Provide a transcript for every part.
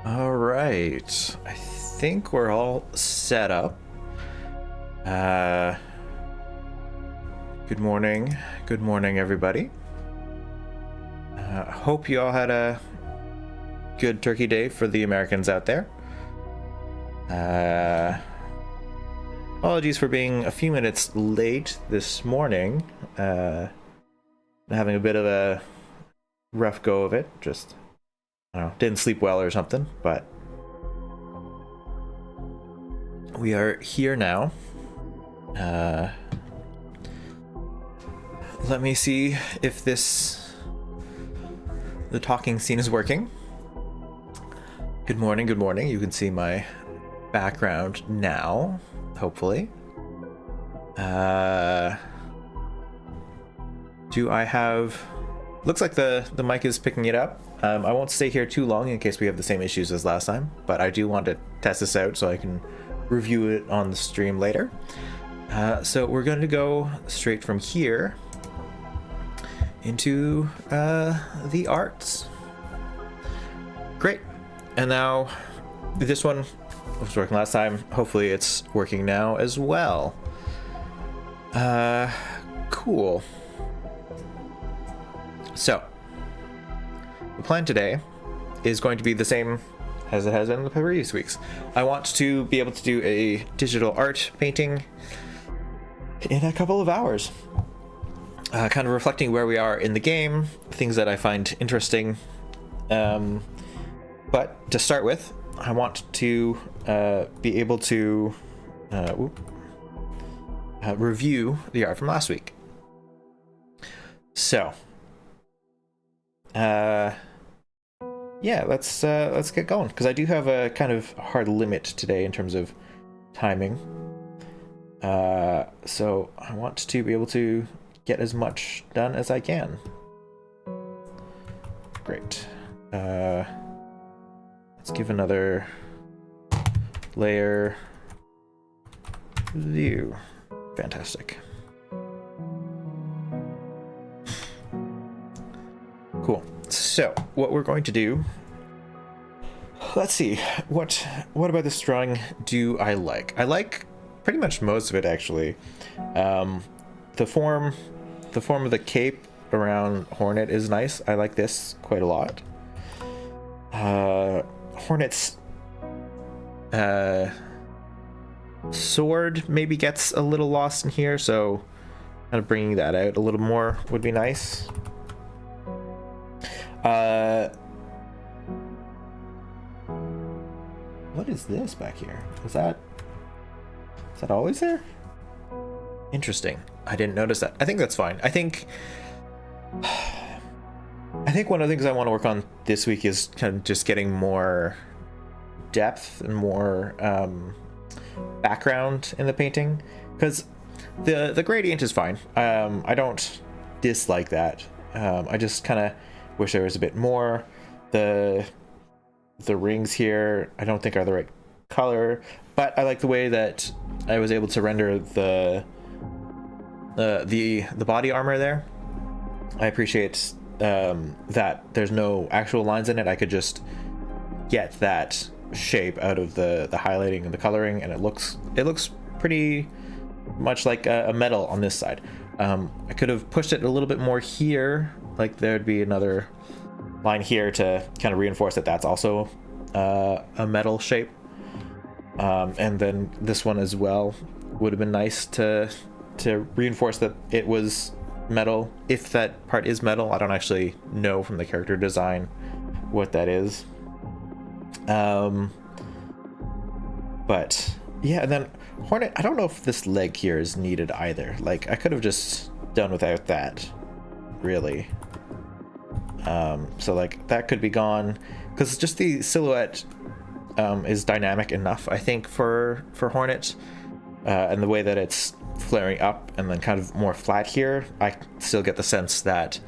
All right. I think we're all set up. Good morning. Good morning, everybody. Hope you all had a good Turkey Day for the Americans out there. Apologies for being a few minutes late this morning. Having a bit of a rough go of it. Just, I don't know, didn't sleep well or something, but we are here now. Let me see if the talking scene is working. Good morning, good morning. You can see my background now, hopefully. Do I have... Looks like the mic is picking it up. I won't stay here too long in case we have the same issues as last time, but I do want to test this out so I can review it on the stream later. So we're going to go straight from here into the arts. Great. And now this one was working last time. Hopefully it's working now as well. Cool. So the plan today is going to be the same as it has been in the previous weeks. I want to be able to do a digital art painting in a couple of hours. Kind of reflecting where we are in the game, things that I find interesting. But to start with, I want to be able to review the art from last week. So, yeah, let's get going, because I do have a kind of hard limit today in terms of timing. So I want to be able to get as much done as I can. Great. Let's give another layer view. Fantastic. Cool. So what we're going to do, let's see, what about this drawing do I like? I like pretty much most of it, actually. The form of the cape around Hornet is nice. I like this quite a lot. Hornet's sword maybe gets a little lost in here, so kind of bringing that out a little more would be nice. What is this back here? Is that always there? Interesting. I didn't notice that. I think that's fine. I think one of the things I want to work on this week is kind of just getting more depth and more background in the painting, because the gradient is fine. I don't dislike that. I just kind of wish there was a bit more. The rings here I don't think are the right color, but I like the way that I was able to render the body armor there. I appreciate that there's no actual lines in it. I could just get that shape out of the highlighting and the coloring, and it looks pretty much like a metal on this side. I could have pushed it a little bit more here, like there'd be another line here to kind of reinforce that that's also a metal shape. And then this one as well would have been nice to reinforce that it was metal, if that part is metal. I don't actually know from the character design what that is. But yeah, and then Hornet, I don't know if this leg here is needed either. Like, I could have just done without that, really. So like that could be gone, because just the silhouette is dynamic enough, I think, for Hornet, and the way that it's flaring up and then kind of more flat here, I still get the sense that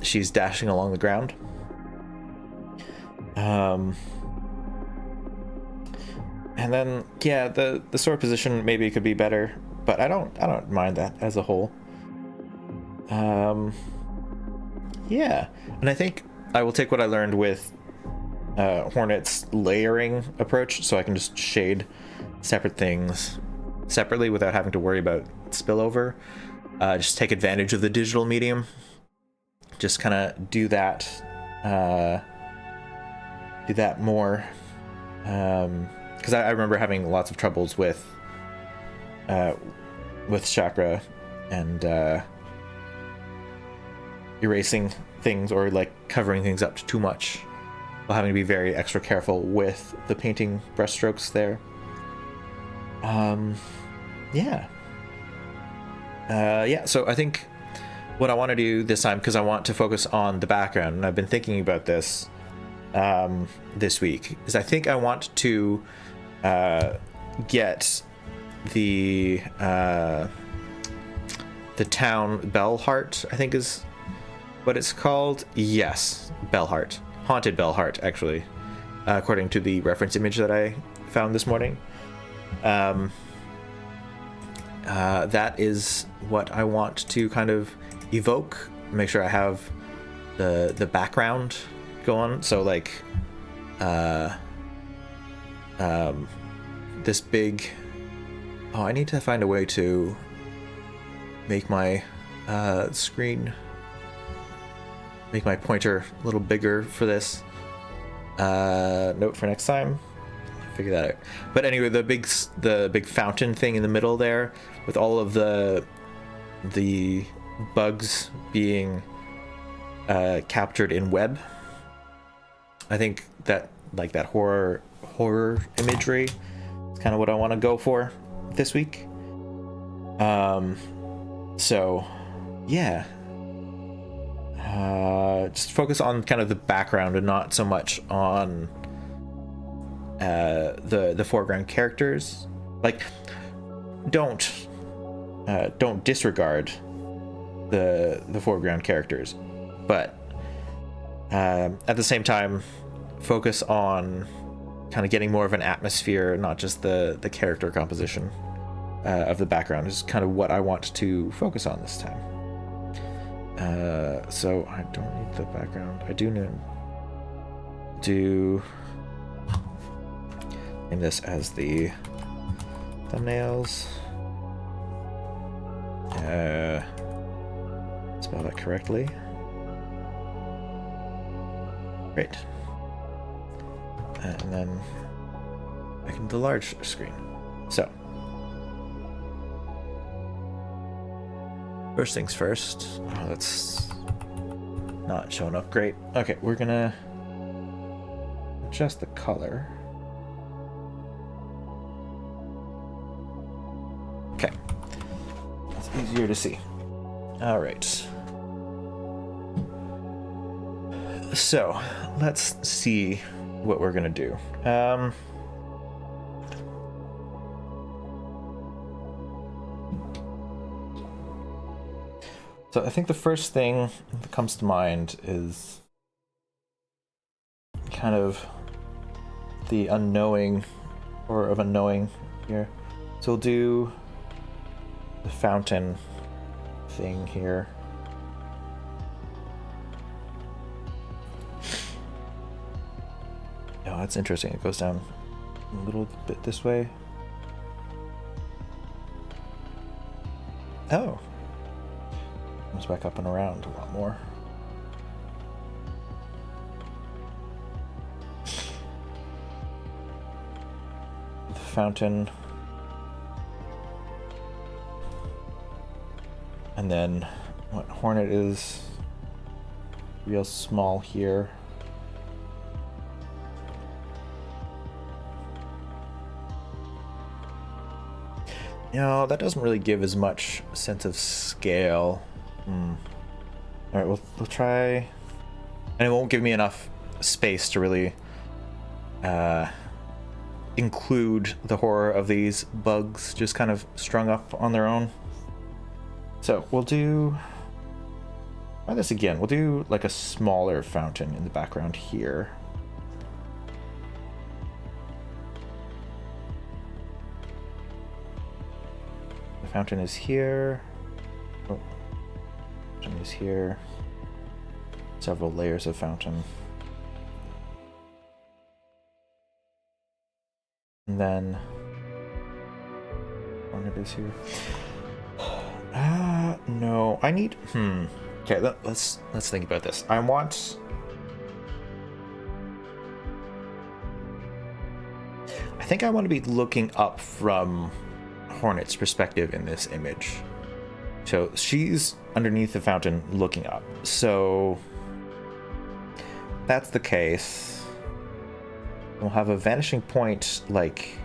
she's dashing along the ground. And then yeah, the sword position maybe could be better, but I don't mind that as a whole. Yeah, and I think I will take what I learned with Hornet's layering approach, so I can just shade separate things separately without having to worry about spillover. Just take advantage of the digital medium. Just kind of do that more. Because I remember having lots of troubles with chakra and erasing things or like covering things up too much, while having to be very extra careful with the painting brushstrokes there. So I think what I want to do this time, because I want to focus on the background, and I've been thinking about this this week, is I think I want to get the town Bellheart, I think is what it's called. Yes, Bellheart. Haunted Bellheart, actually, according to the reference image that I found this morning. That is what I want to kind of evoke. Make sure I have the background going. So like this big. Oh, I need to find a way to make my screen, make my pointer a little bigger for this. Note for next time. Figure that out. But anyway, the big fountain thing in the middle there, with all of the bugs being captured in web. I think that like that horror imagery is kind of what I want to go for this week. So yeah, just focus on kind of the background and not so much on the foreground characters. Like, don't disregard the foreground characters, but at the same time focus on kind of getting more of an atmosphere, not just the character composition of the background. Is kind of what I want to focus on this time. So I don't need the background. I do need to name this as the thumbnails. Spell that correctly. Great. And then making the large screen. So first things first. Oh, that's not showing up great. Okay, we're gonna adjust the color. Okay, it's easier to see. All right. So let's see what we're gonna do. So I think the first thing that comes to mind is kind of the unknowing or of unknowing here. So we'll do the fountain thing here. Oh, that's interesting. It goes down a little bit this way. Oh. Comes back up and around a lot more. The fountain. And then what Hornet is real small here. No, that doesn't really give as much sense of scale. All right, we'll try, and it won't give me enough space to really include the horror of these bugs just kind of strung up on their own. So we'll try this again. We'll do like a smaller fountain in the background here. The fountain is here. Oh. Fountain is here. Several layers of fountain. And then Hornet is here. No, I need. Okay, let's think about this. I think I want to be looking up from Hornet's perspective in this image. So she's underneath the fountain looking up. So that's the case. We'll have a vanishing point like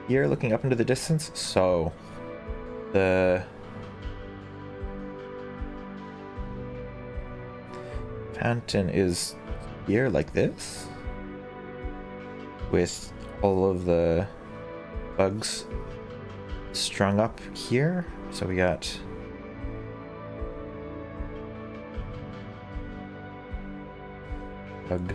here looking up into the distance. So the fountain is here like this with all of the bugs strung up here. So we got bug,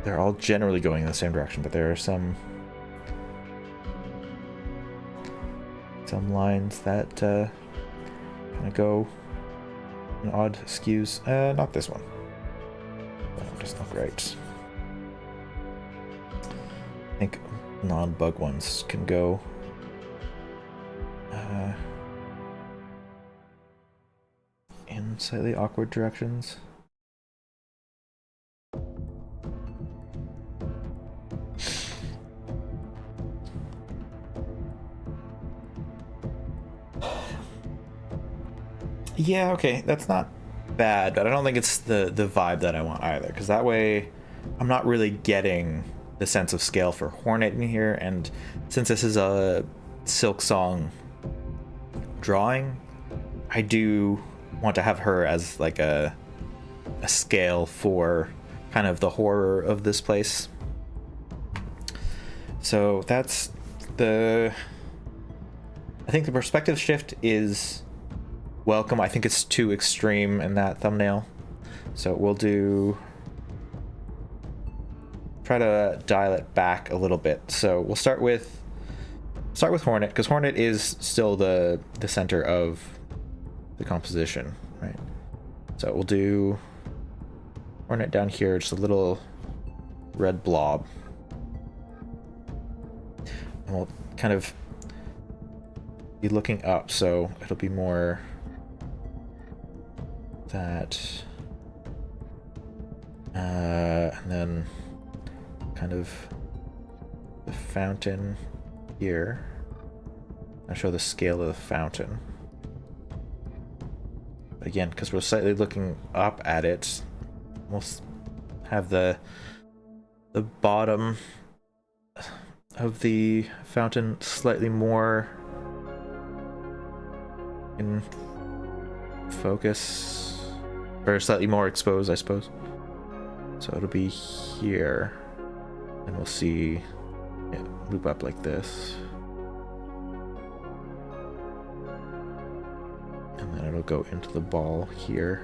they're all generally going in the same direction, but there are some lines that kind of go in odd skews. Not this one. That doesn't look right. I think non-bug ones can go in slightly awkward directions. Yeah, okay, that's not bad, but I don't think it's the vibe that I want either, because that way I'm not really getting the sense of scale for Hornet in here, and since this is a Silksong drawing, I do want to have her as like a scale for kind of the horror of this place. So that's I think the perspective shift is welcome. I think it's too extreme in that thumbnail, so we'll try to dial it back a little bit. So we'll start with Hornet, because Hornet is still the center of the composition, right? So we'll do Hornet down here, just a little red blob, and we'll kind of be looking up, so it'll be more that, and then kind of the fountain here. I'll show the scale of the fountain. But again, because we're slightly looking up at it, we'll have the bottom of the fountain slightly more in focus, or slightly more exposed, I suppose. So it'll be here, and we'll see it loop up like this, and then it'll go into the ball here.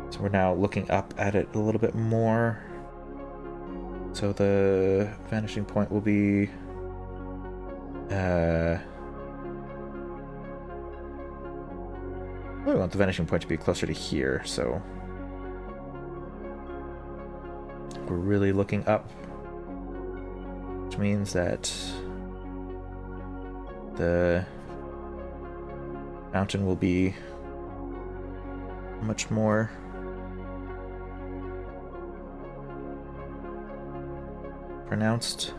So we're now looking up at it a little bit more. So the vanishing point will be we want the vanishing point to be closer to here, so we're really looking up, which means that the mountain will be much more pronounced.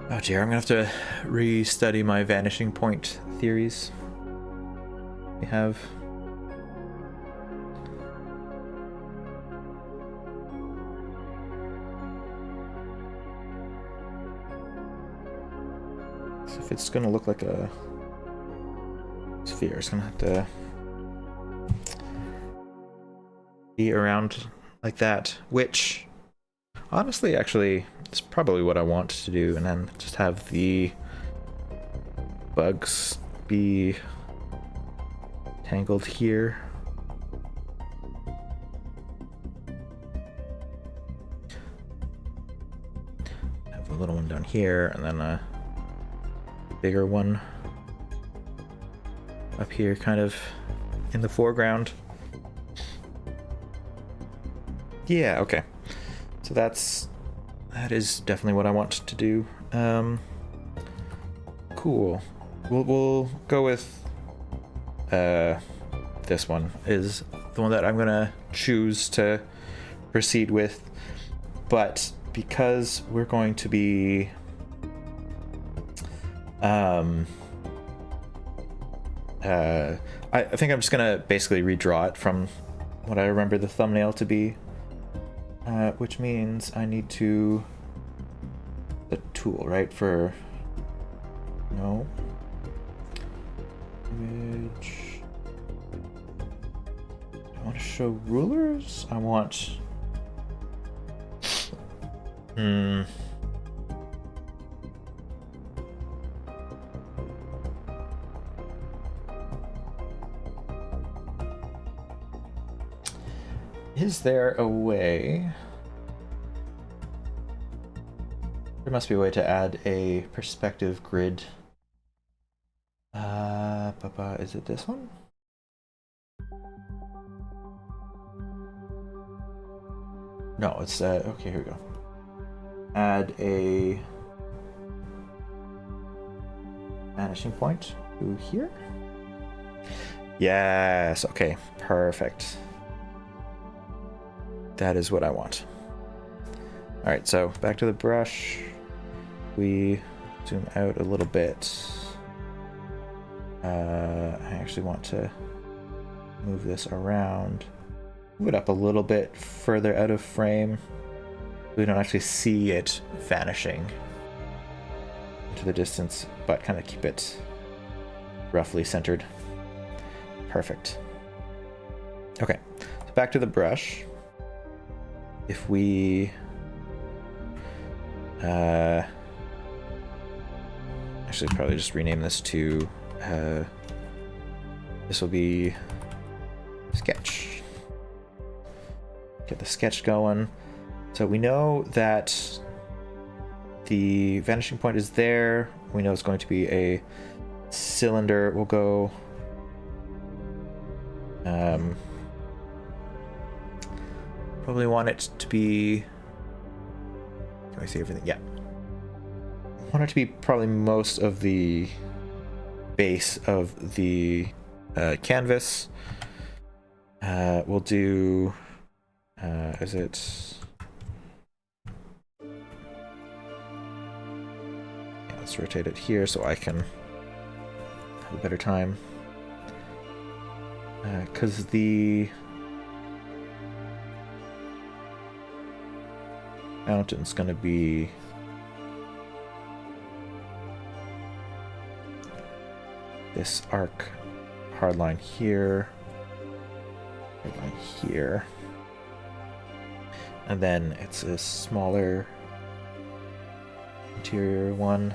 Oh dear, I'm gonna have to restudy my vanishing point theories we have. So if it's gonna look like a sphere, it's gonna have to be around like that, which honestly, actually, is probably what I want to do, and then just have the bugs be tangled here. Have a little one down here, and then a bigger one up here, kind of in the foreground. Yeah, okay. So that is definitely what I want to do. Cool. We'll go with this one is the one that I'm gonna choose to proceed with, but because we're going to be I think I'm just gonna basically redraw it from what I remember the thumbnail to be, which means I need to the tool, right, for no image. I want to show rulers. I want Is there a way? There must be a way to add a perspective grid. Is it this one? No, it's okay, here we go. Add a vanishing point to here. Yes, okay, perfect. That is what I want. All right, so back to the brush. We zoom out a little bit. I actually want to move this around. Move it up a little bit further out of frame. We don't actually see it vanishing into the distance, but kind of keep it roughly centered. Perfect. Okay, so back to the brush. If we actually probably just rename this to this will be sketch. Get the sketch going. So we know that the vanishing point is there. We know it's going to be a cylinder. We'll go probably want it to be, can I see everything? Yeah. I want it to be probably most of the base of the canvas. We'll do, is it, yeah, let's rotate it here so I can have a better time. Because the mountain's going to be this arc hardline here, hardline here, and then it's a smaller interior one.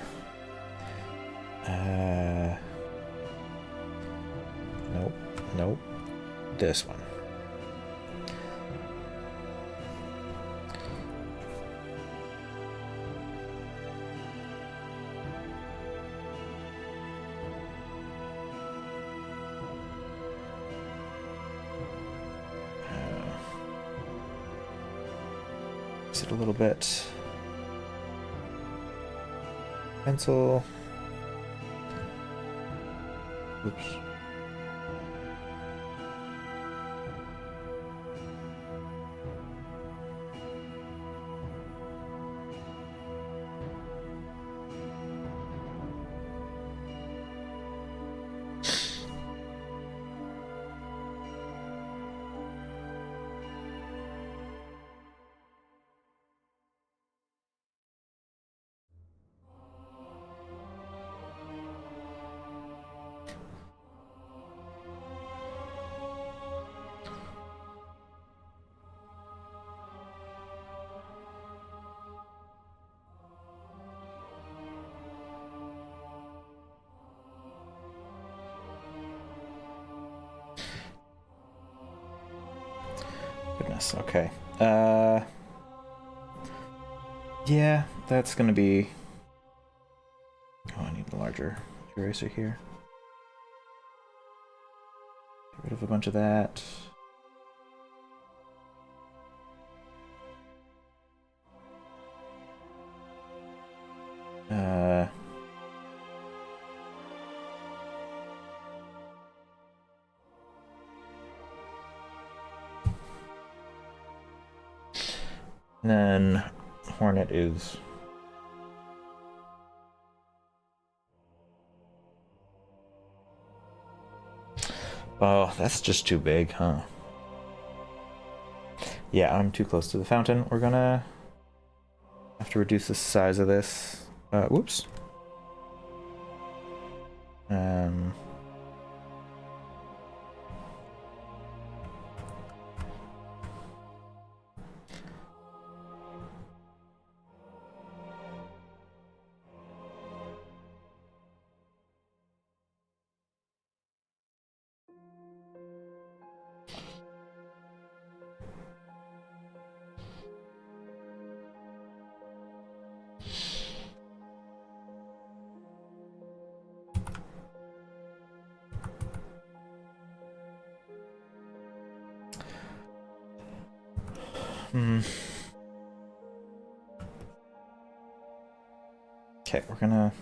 Nope, this one. It a little bit. Pencil. Oops. Goodness, okay. Yeah, that's gonna be... Oh, I need a larger eraser here. Get rid of a bunch of that. And then Hornet is... Oh, that's just too big, huh? Yeah, I'm too close to the fountain. We're gonna have to reduce the size of this. Whoops. Okay, we're gonna...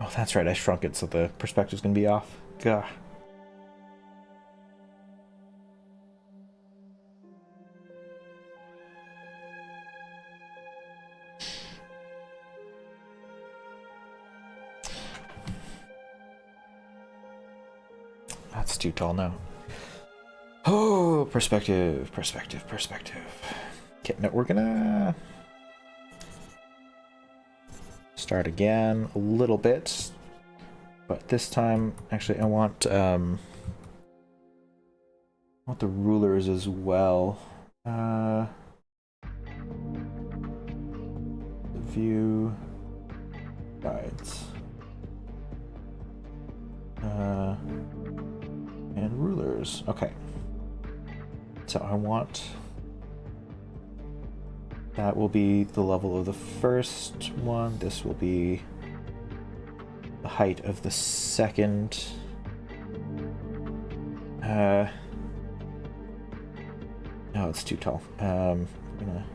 Oh, that's right, I shrunk it so the perspective's gonna be off. Gah. That's too tall now. Oh, perspective. Okay, no, we're gonna start again a little bit, but this time, actually, I want the rulers as well. View guides. And rulers. Okay. So I want... That will be the level of the first one. This will be the height of the second. No, it's too tall. I'm gonna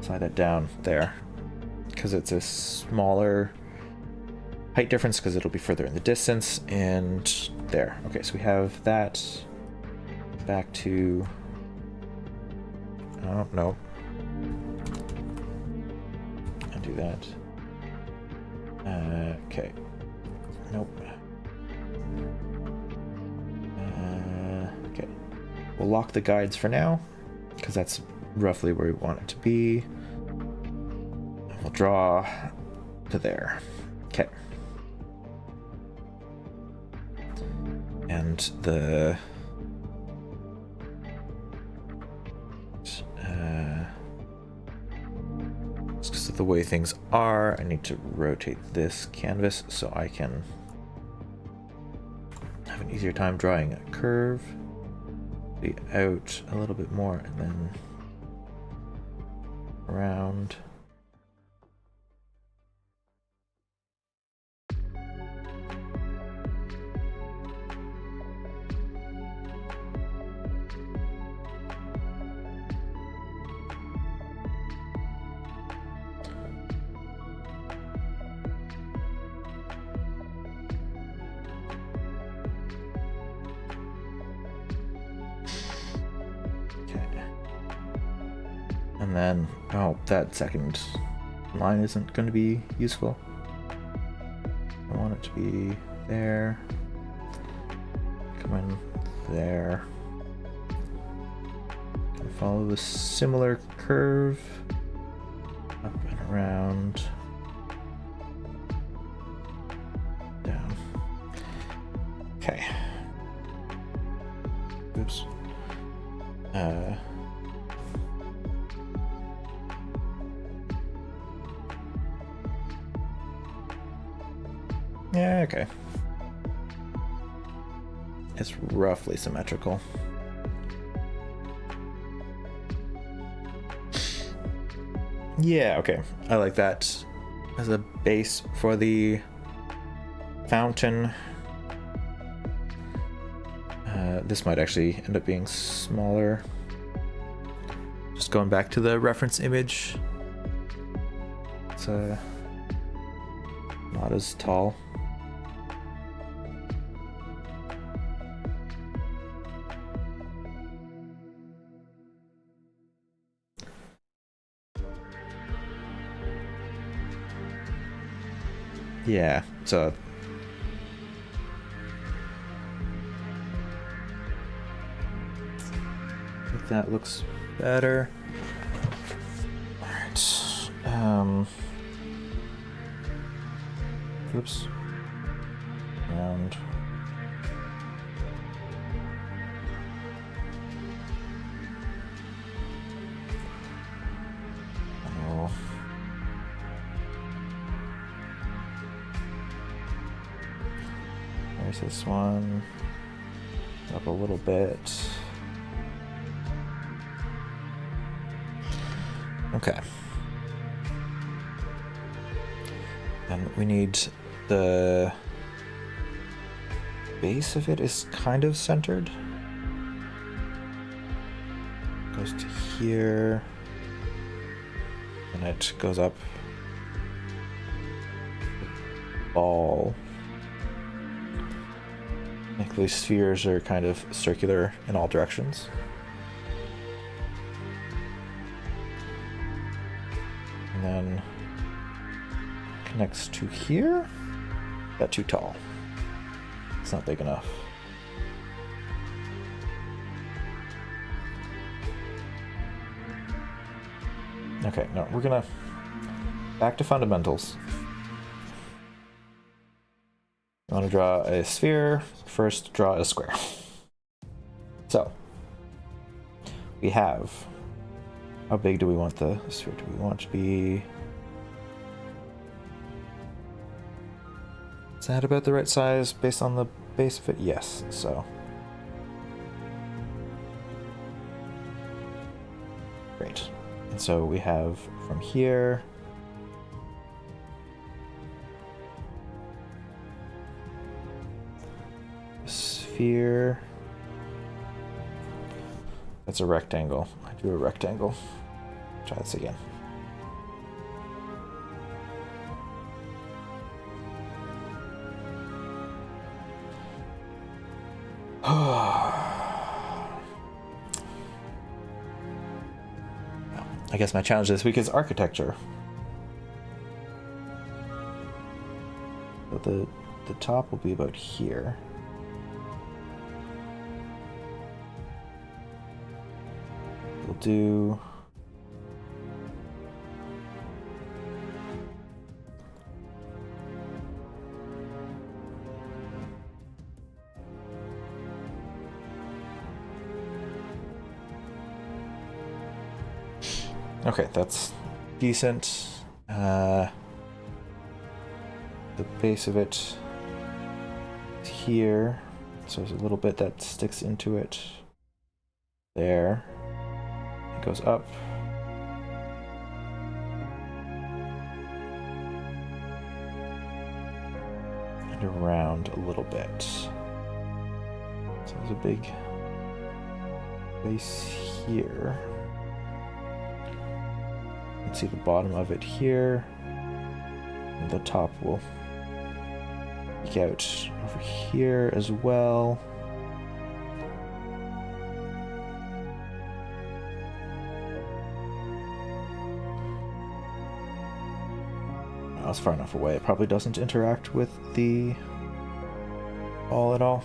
slide that down there because it's a smaller height difference because it'll be further in the distance. And there. Okay, so we have that back to... Oh, no. Undo that. Okay. Nope. Okay. We'll lock the guides for now, because that's roughly where we want it to be. And we'll draw to there. Okay. And the... because of the way things are, I need to rotate this canvas so I can have an easier time drawing a curve. Be out a little bit more and then around. And then, oh, that second line isn't going to be useful. I want it to be there. Come in there. follow a similar curve up and around, down. Okay. Oops. Yeah, okay. It's roughly symmetrical. Yeah, okay. I like that as a base for the fountain. This might actually end up being smaller. Just going back to the reference image. It's not as tall. Yeah, so I think that looks better. All right. Oops. Around. Oh. There's this one. Up a little bit. Okay. And we need the base of it is kind of centered. Goes to here. And it goes up. Ball. Like these spheres are kind of circular in all directions. And then connects to here. That's too tall. It's not big enough. Okay, no, we're gonna back to fundamentals. I want to draw a sphere. First, draw a square. So, we have, how big do we want the sphere? Do we want to be, is that about the right size based on the base of it? Yes, so. Great. And so we have from here, sphere. That's a rectangle. I do a rectangle. Try this again. I guess my challenge this week is architecture. So the top will be about here. We'll do okay, that's decent. The base of it is here, so there's a little bit that sticks into it. There. It goes up. And around a little bit. So there's a big base here. You can see the bottom of it here. And the top will peek out over here as well. That's far enough away. It probably doesn't interact with the ball at all.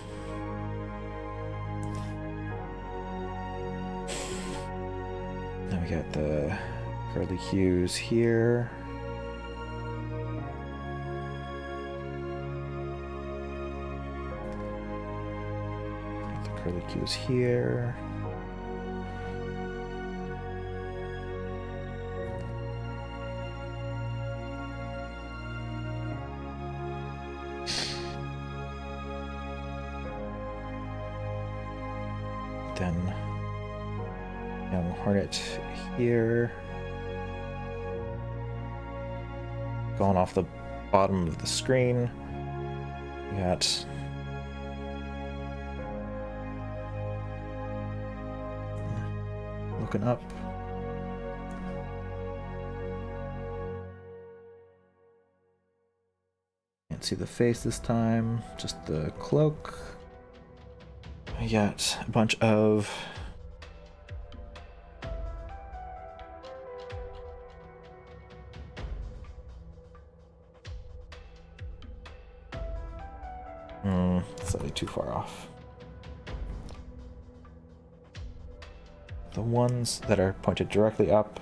Get the curly cues here. Get the curly cues here. Then young hornet here. Going off the bottom of the screen. We got looking up. Can't see the face this time, just the cloak. We got a bunch of slightly too far off. The ones that are pointed directly up.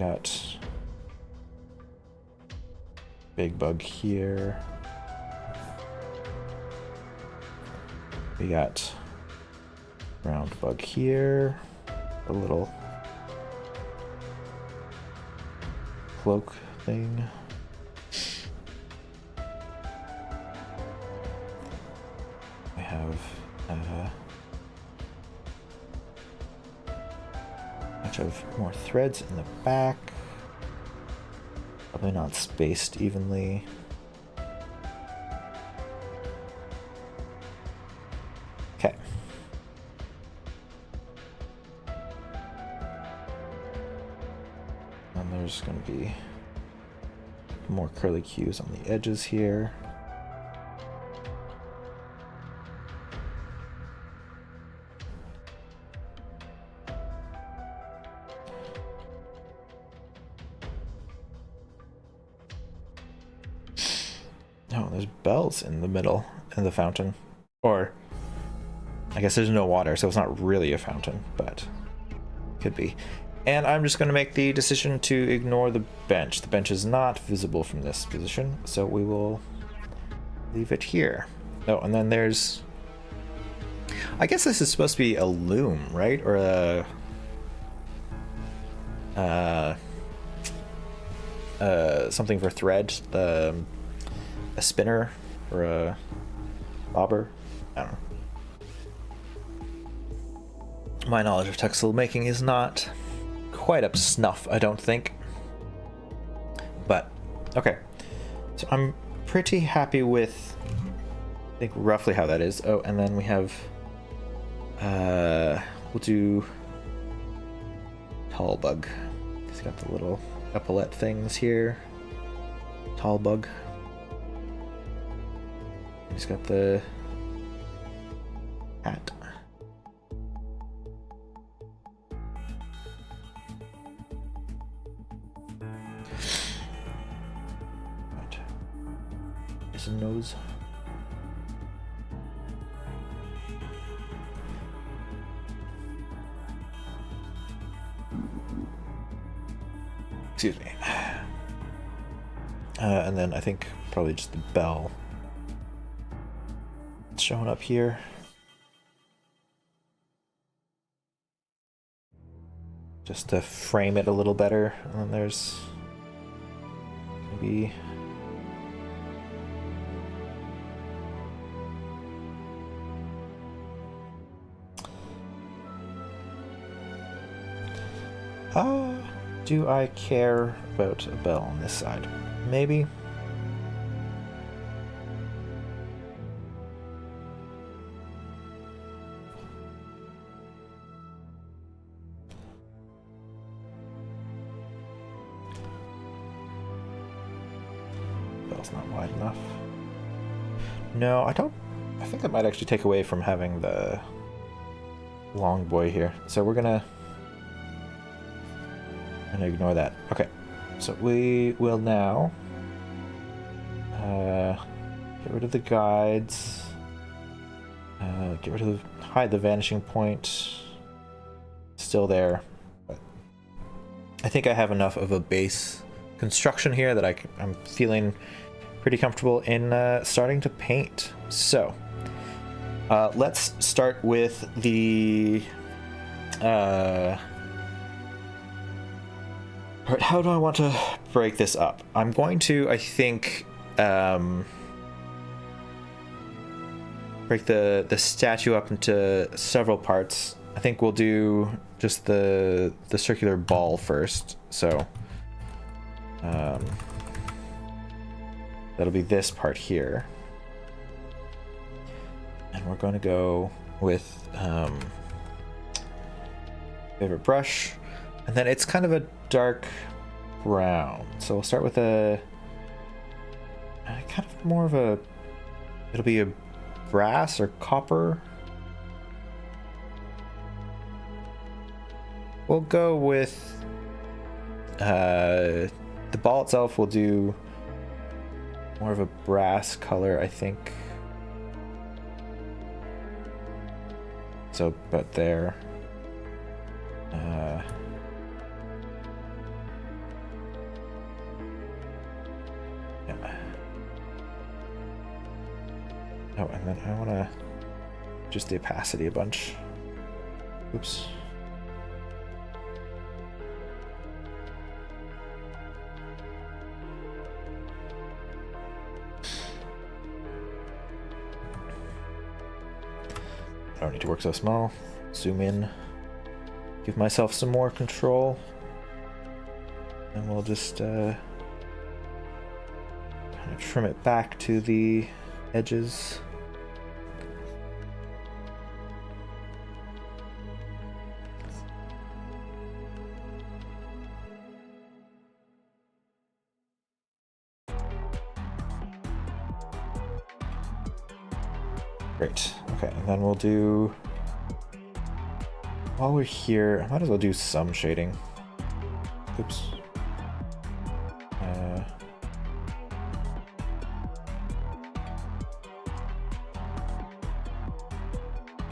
Got big bug here. We got round bug here. A little cloak thing. We have a bunch of more threads in the back. Probably not spaced evenly. Okay. And there's going to be more curly cues on the edges here. Oh, there's bells in the middle in the fountain. Or I guess there's no water, so it's not really a fountain, but could be. And I'm just going to make the decision to ignore the bench. The bench is not visible from this position, so we will leave it here. Oh, and then there's... I guess this is supposed to be a loom, right? Or something for thread. A spinner or a bobber. I don't know. My knowledge of textile making is not quite up to snuff, I don't think. But, okay. So I'm pretty happy with, I think, roughly how that is. Oh, and then we have, we'll do tall bug. He's got the little epaulette things here. Tall bug. He's got the hat. Right. There's a nose. Excuse me. And then I think probably just the bell. Showing up here. Just to frame it a little better. And then there's maybe do I care about a bell on this side? Maybe. Bell's not wide enough. No, I don't. I think that might actually take away from having the long boy here. So we're gonna ignore that. Okay, so we will now get rid of the guides. Get rid of hide the vanishing point. Still there. I think I have enough of a base construction here that I'm feeling pretty comfortable in starting to paint. So let's start with the how do I want to break this up? I'm going to, I think, break the statue up into several parts. I think we'll do just the circular ball first. So that'll be this part here. And we're going to go with favorite brush. And then it's kind of a dark brown. So we'll start with a kind of more of a, it'll be a brass or copper. We'll go with the ball itself. We'll do more of a brass color, I think. So about there. Yeah. Oh, and then I want to just the opacity a bunch. Oops. I don't need to work so small. Zoom in. Give myself some more control. And we'll just kind of trim it back to the edges. Great. Okay, and then we'll do, while we're here, I might as well do some shading. Oops.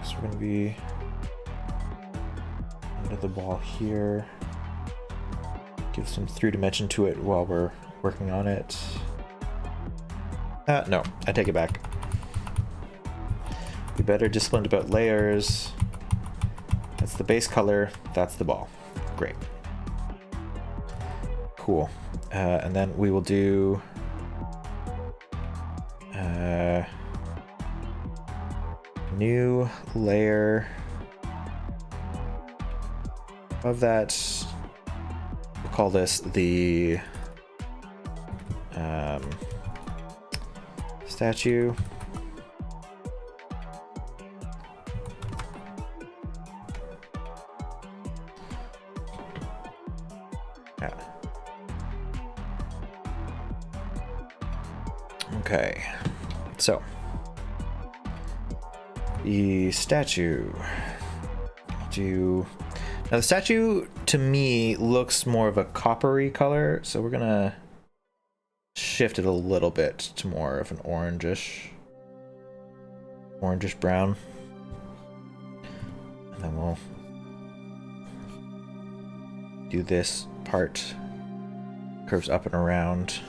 So we're gonna be under the ball here. Give some 3D to it while we're working on it. No, I take it back. Be better disciplined about layers. That's the base color, that's the ball. Great. Cool. And then we will do new layer of that. We'll call this the statue. Okay, so the statue. Now the statue to me looks more of a coppery color, so we're gonna shift it a little bit to more of an orangish brown, and then we'll do this part, curves up and around.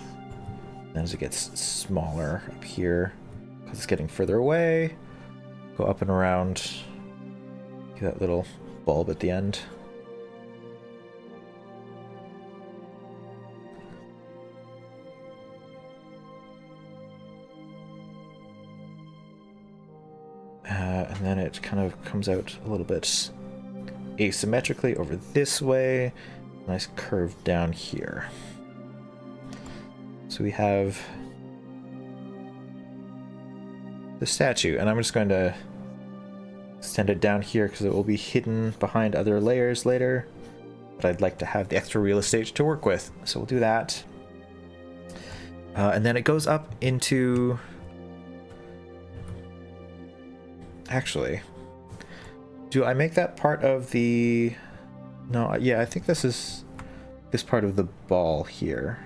And as it gets smaller up here, because it's getting further away, go up and around, get that little bulb at the end. And then it kind of comes out a little bit asymmetrically over this way. Nice curve down here. So we have the statue, and I'm just going to extend it down here because it will be hidden behind other layers later, but I'd like to have the extra real estate to work with, so we'll do that. And then it goes up into, actually, do I make that part of the, no, yeah, I think this is this part of the ball here.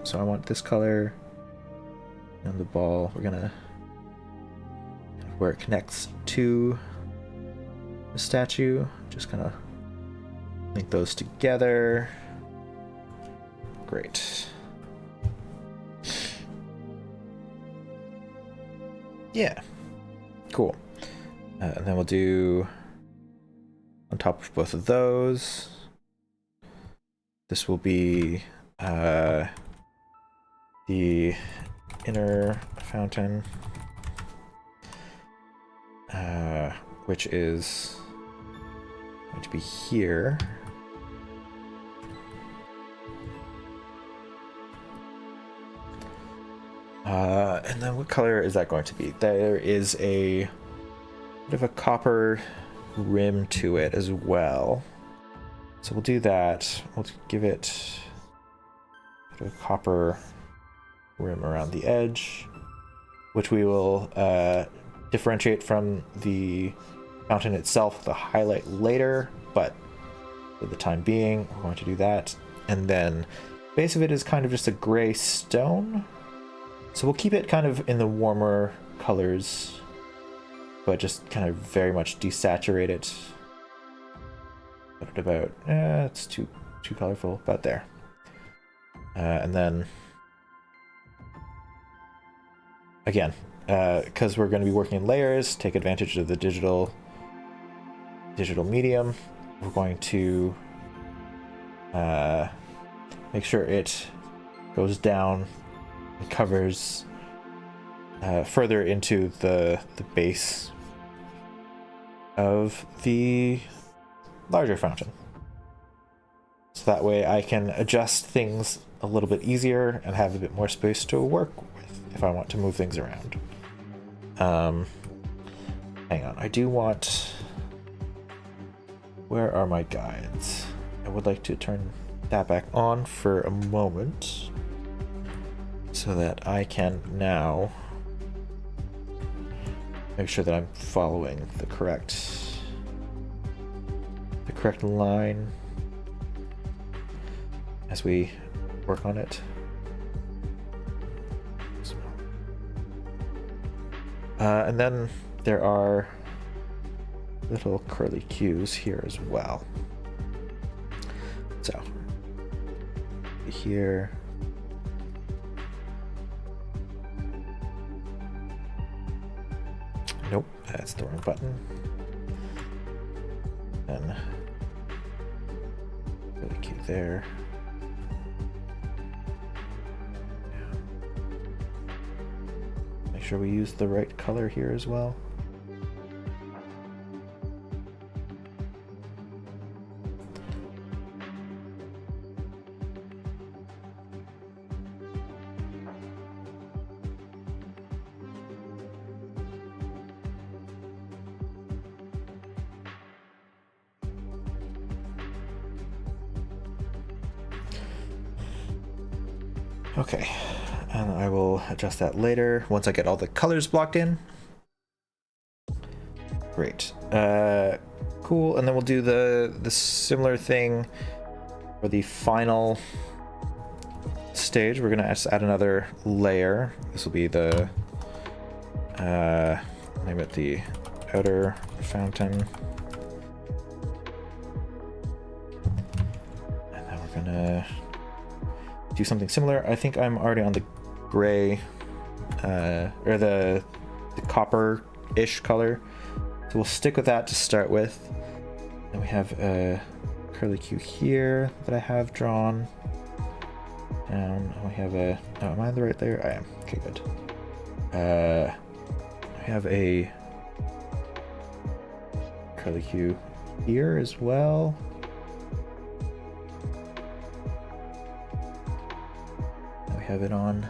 So I want this color and the ball. We're gonna, where it connects to the statue, just kind of link those together. Great. Yeah, cool. And then we'll do on top of both of those. This will be the inner fountain, which is going to be here. And then what color is that going to be? There is a bit of a copper rim to it as well. So we'll do that. We'll give it a bit of a copper rim around the edge, which we will differentiate from the fountain itself with a highlight later, but for the time being, we're going to do that. And then base of it is kind of just a gray stone. So we'll keep it kind of in the warmer colors, but just kind of very much desaturate it. Put it about, it's too colorful, about there. And then, again, because we're going to be working in layers, take advantage of the digital medium. We're going to make sure it goes down and covers further into the base of the larger fountain. So that way I can adjust things a little bit easier and have a bit more space to work with if I want to move things around. Hang on, I do want... Where are my guides? I would like to turn that back on for a moment so that I can now make sure that I'm following the correct line as we work on it. And then there are little curly cues here as well. So here, nope, that's the wrong button. Then curly cue there. Make sure we use the right color here as well. Okay, and I will adjust that later once I get all the colors blocked in. Great. Cool, and then we'll do the similar thing for the final stage. We're gonna add another layer. This will be the name it the outer fountain. And then we're gonna do something similar. I think I'm already on the gray or the copper-ish color, so we'll stick with that to start with. Then we have a curly cue here that I have drawn down. We have a, oh, am I on the right layer? I am. Okay, good. I have a curly cue here as well. Have it on.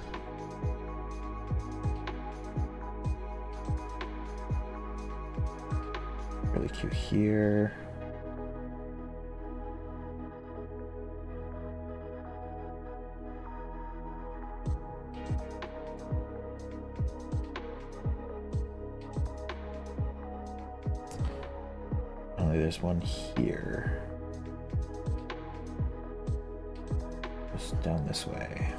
Really cute here. Only there's one here. Just down this way.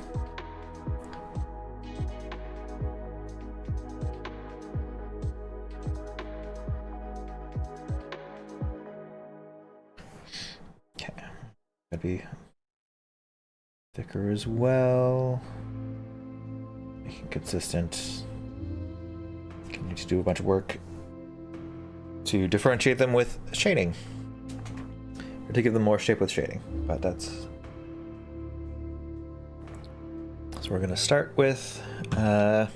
Okay. be thicker as well. Making consistent. Can need to do a bunch of work to differentiate them with shading, or to give them more shape with shading. But that's so we're gonna start with. Then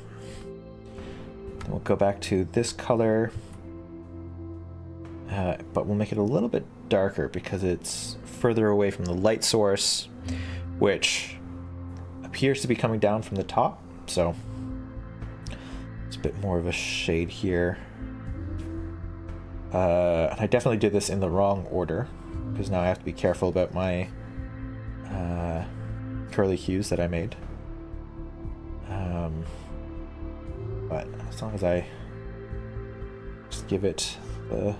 we'll go back to this color, but we'll make it a little bit darker because it's further away from the light source, which appears to be coming down from the top. So it's a bit more of a shade here. And I definitely did this in the wrong order because now I have to be careful about my curly hues that I made. But as long as I just give it the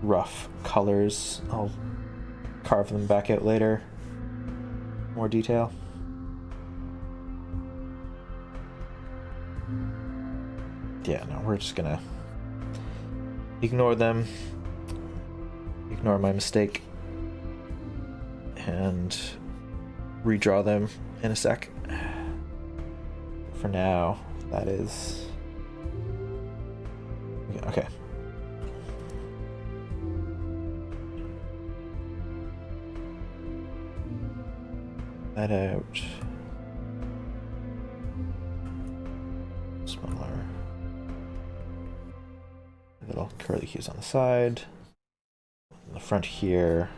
rough colors, I'll carve them back out later. More detail. Yeah, no, we're just gonna ignore them, ignore my mistake, and redraw them in a sec. For now, that is... Okay. That out. Smaller. Little curly hues on the side. In the front here.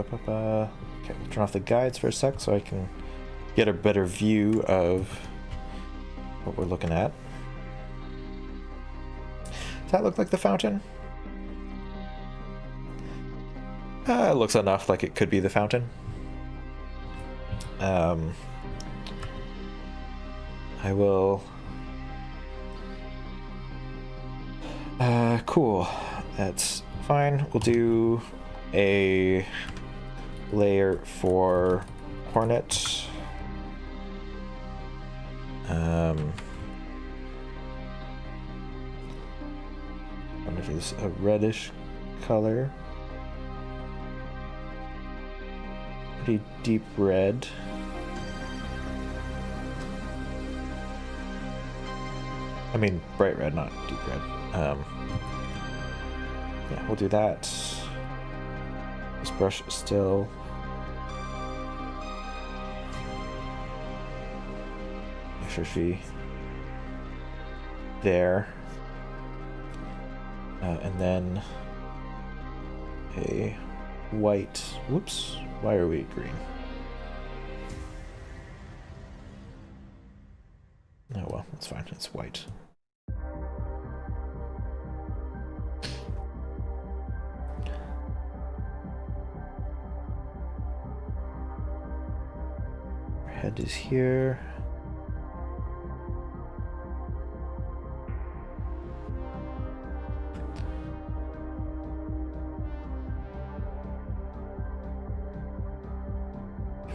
Okay, we'll turn off the guides for a sec so I can get a better view of what we're looking at. Does that look like the fountain? It looks enough like it could be the fountain. I will... cool. That's fine. We'll do a layer for Hornet. Hornet is a reddish color. Pretty deep red. I mean, bright red, not deep red. Yeah, we'll do that. This brush is still... Make sure she... There. And then... a white... Whoops. Why are we green? Oh well, that's fine. It's white. Our head is here.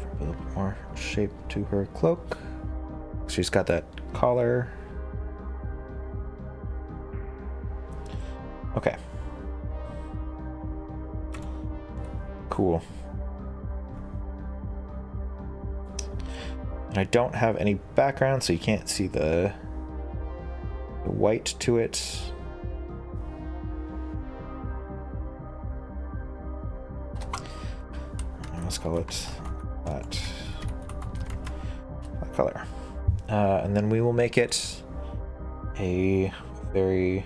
A little bit more shape to her cloak. She's got that collar. Okay. Cool. And I don't have any background, so you can't see the white to it. Let's call it that color. And then we will make it a very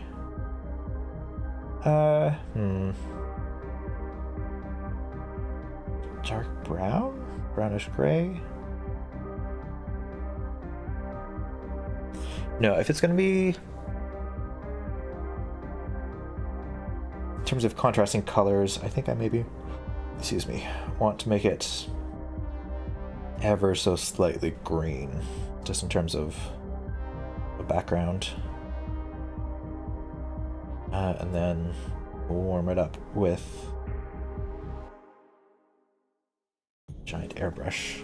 dark brown, brownish gray. No, if it's going to be in terms of contrasting colors, I think I maybe, excuse me, want to make it ever so slightly green, just in terms of the background. And then we'll warm it up with giant airbrush.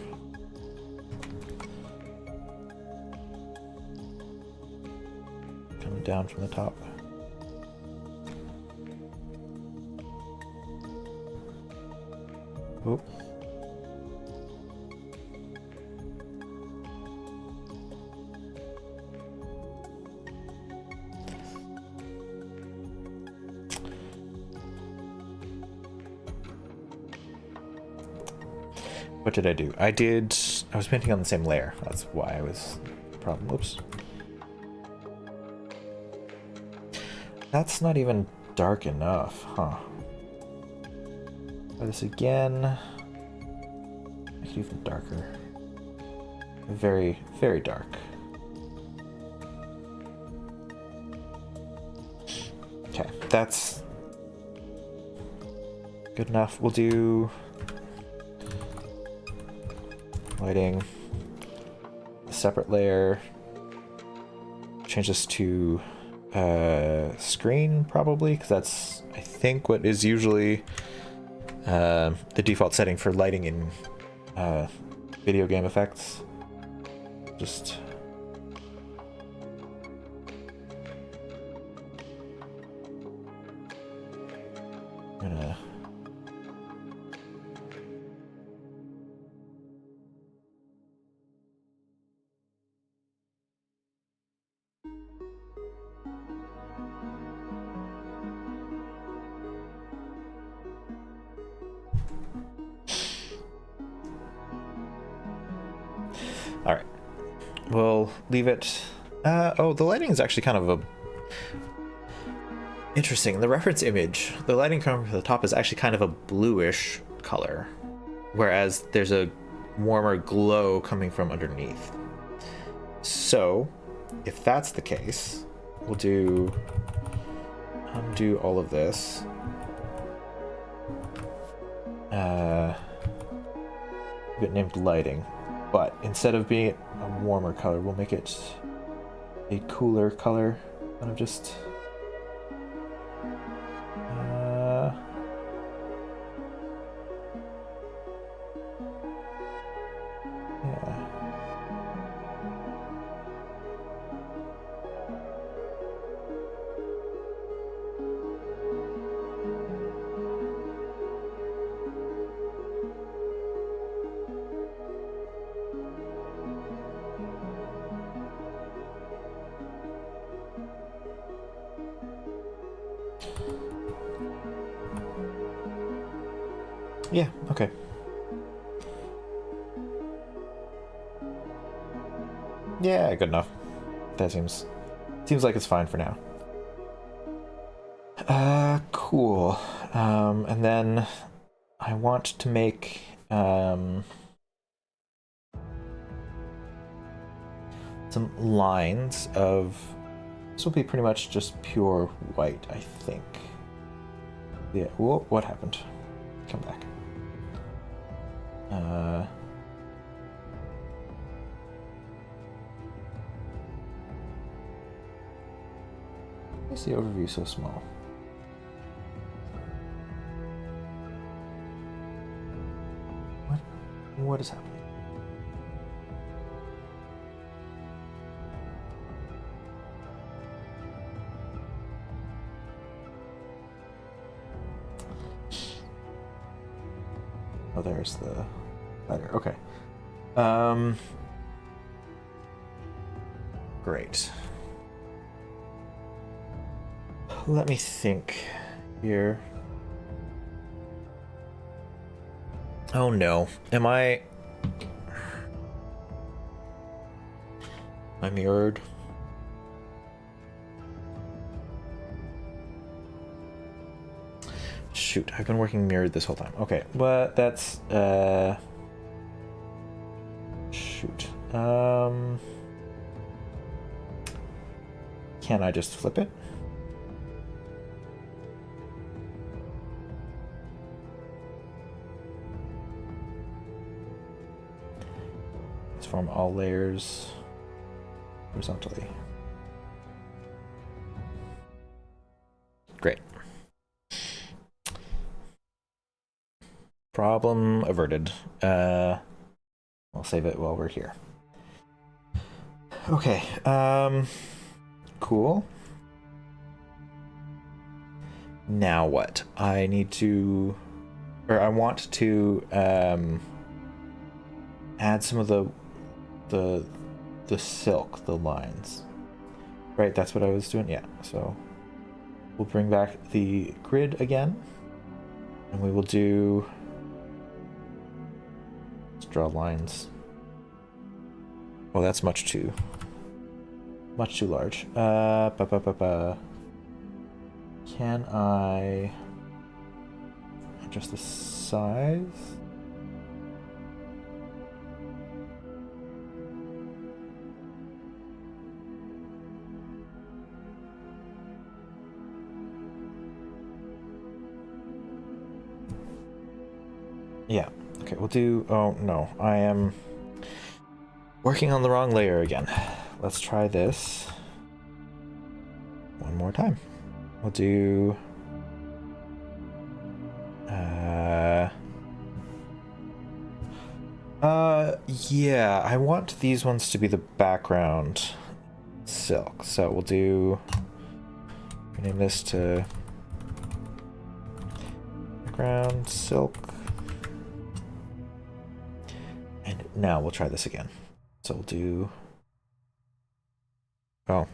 coming down from the top. Oop. What did I do? I was painting on the same layer. That's why I was the problem. Whoops. That's not even dark enough, huh? Try this again. Make it even darker. Very, very dark. Okay, that's good enough. We'll do lighting, a separate layer. Change this to screen probably, because that's, I think, what is usually the default setting for lighting in video game effects. Just gonna all right, we'll leave it. Oh, the lighting is actually kind of a interesting. The reference image, the lighting coming from the top is actually kind of a bluish color, whereas there's a warmer glow coming from underneath. So if that's the case, we'll undo all of this. It named lighting, but instead of being a warmer color, we'll make it a cooler color. Kind of just yeah. Yeah, okay. Yeah, good enough. That seems like it's fine for now. Cool. And then I want to make some lines of, this will be pretty much just pure white, I think. Yeah, whoa, what happened? Come back. Why is the overview so small? What is happening? Oh, there's the letter. Okay. Great. Let me think here. Oh no. Am I mirrored? Shoot, I've been working mirrored this whole time. Okay, but that's shoot. Can I just flip it? Transform all layers horizontally. Great. Problem averted. I'll save it while we're here. Okay. Cool. Now what? I need to, or I want to add some of the silk, the lines. Right, that's what I was doing. Yeah. So we'll bring back the grid again, and we will do. Let's draw lines. Oh, that's much too large. Can I adjust the size? Yeah. Okay, we'll do. Oh no, I am working on the wrong layer again. Let's try this one more time. We'll do yeah, I want these ones to be the background silk. So we'll do rename this to background silk. And now we'll try this again. So we'll do oh.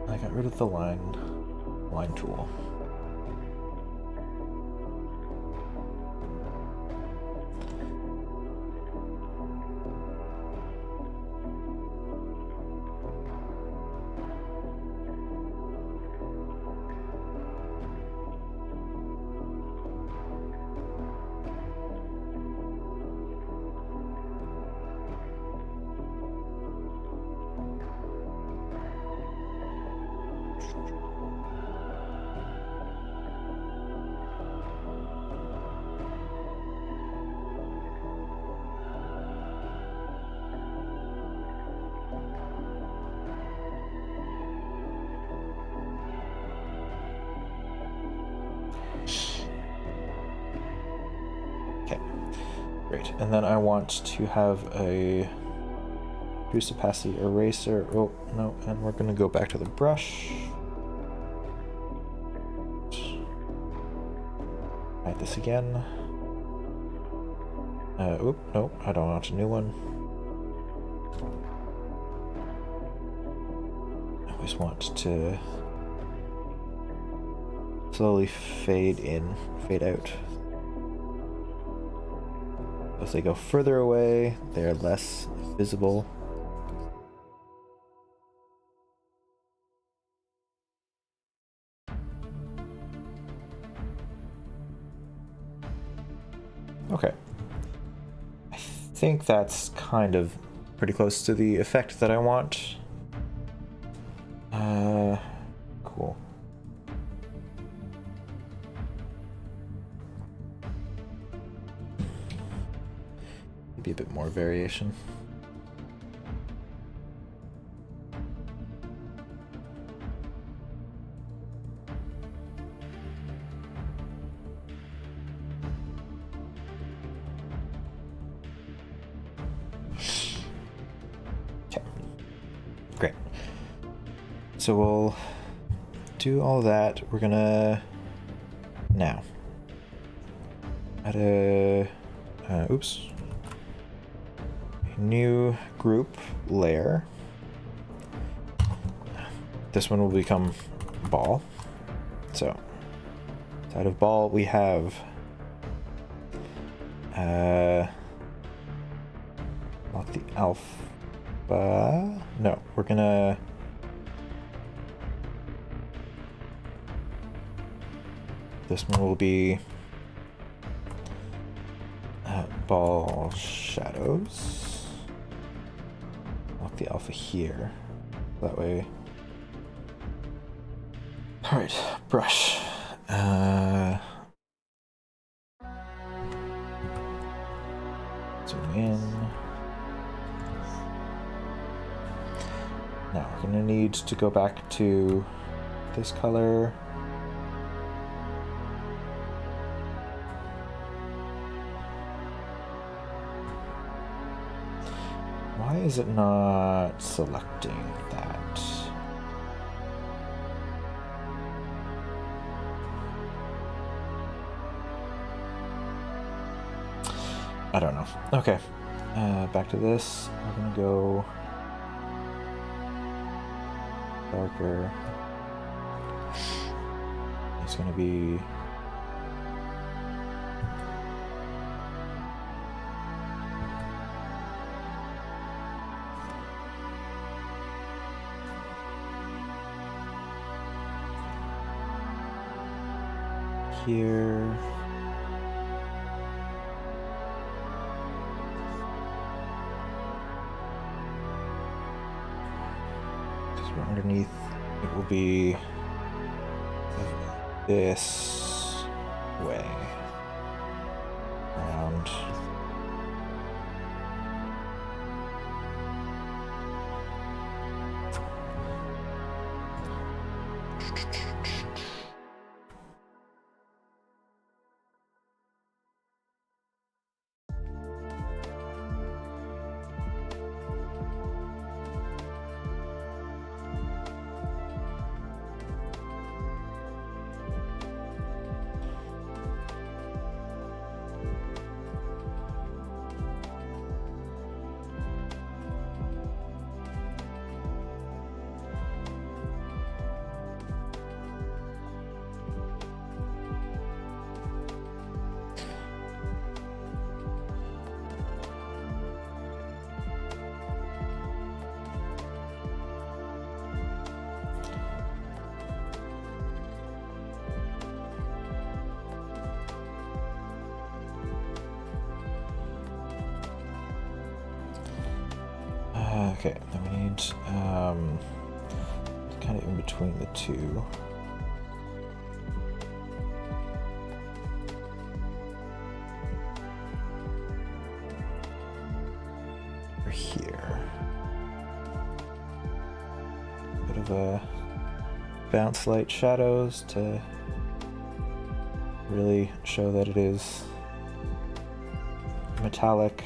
I got rid of the line tool. Great, and then I want to have a reduce opacity eraser. Oh, no, and we're gonna go back to the brush. Try this again. Oop, nope, I don't want a new one. I always want to slowly fade in, fade out. As they go further away, they're less visible. Okay. I think that's kind of pretty close to the effect that I want. Cool. Maybe a bit more variation. Okay, great. So we'll do all that. We're gonna now add a oops. New group layer. This one will become ball. So inside of ball we have not the alpha. No, we're gonna this one will be ball shadows. The alpha here. That way. Alright, brush. Zoom in. Now we're gonna need to go back to this color. Why is it not selecting that? Okay. Back to this. We're gonna go darker. It's gonna be here. Underneath it will be this way around. Okay, then we need kind of in between the two. Over here. Bit of a bounce light shadows to really show that it is metallic.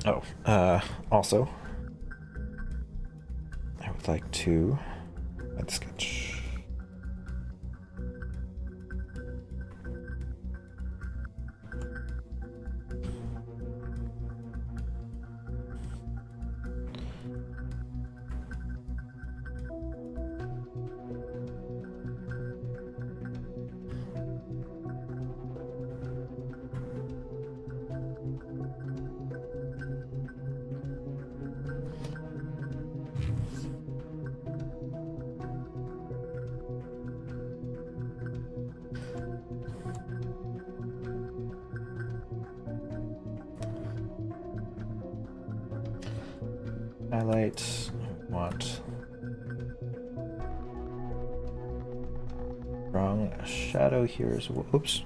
Oh, also, I would like to add sketch. Highlight, I want strong shadow here as well. Oops.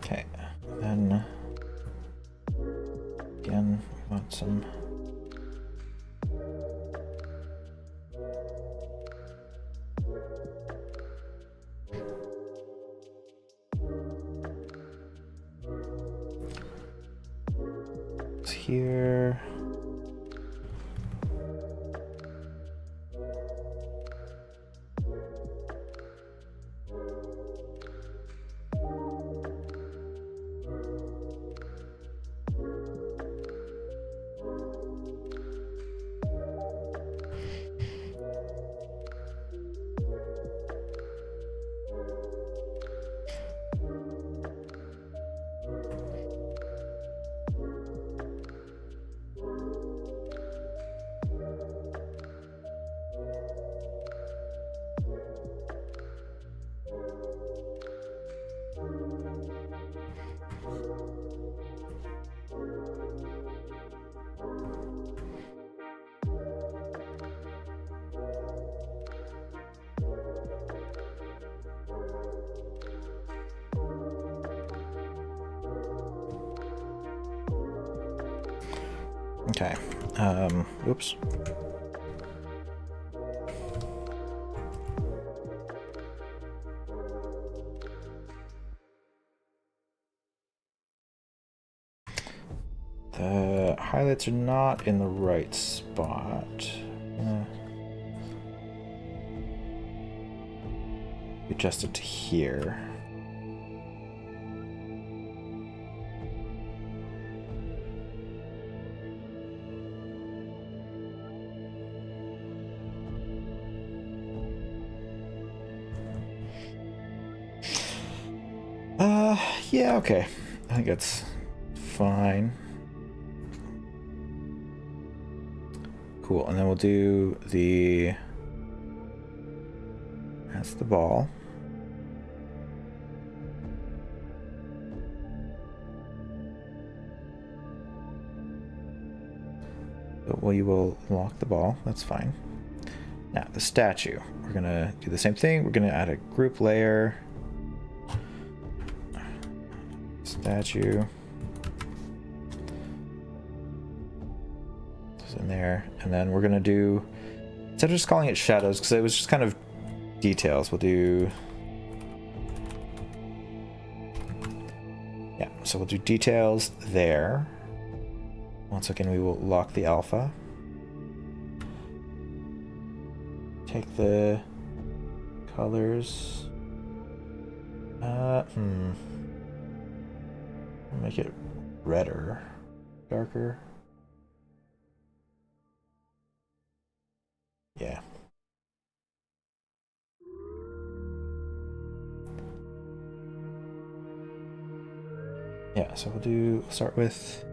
Okay, then again, we want some here. Okay. Oops. The highlights are not in the right spot. Adjust it to here. Yeah, okay. I think that's fine. Cool, and then we'll do the... That's the ball. Well, you will lock the ball. That's fine. Now, the statue. We're going to do the same thing. We're going to add a group layer. Statue. This in there. And then we're going to do... Instead of just calling it shadows, because it was just kind of details, we'll do... Yeah, so we'll do details there. Once again, we will lock the alpha. Take the colors. Make it redder, darker. Yeah. Yeah, so we'll start with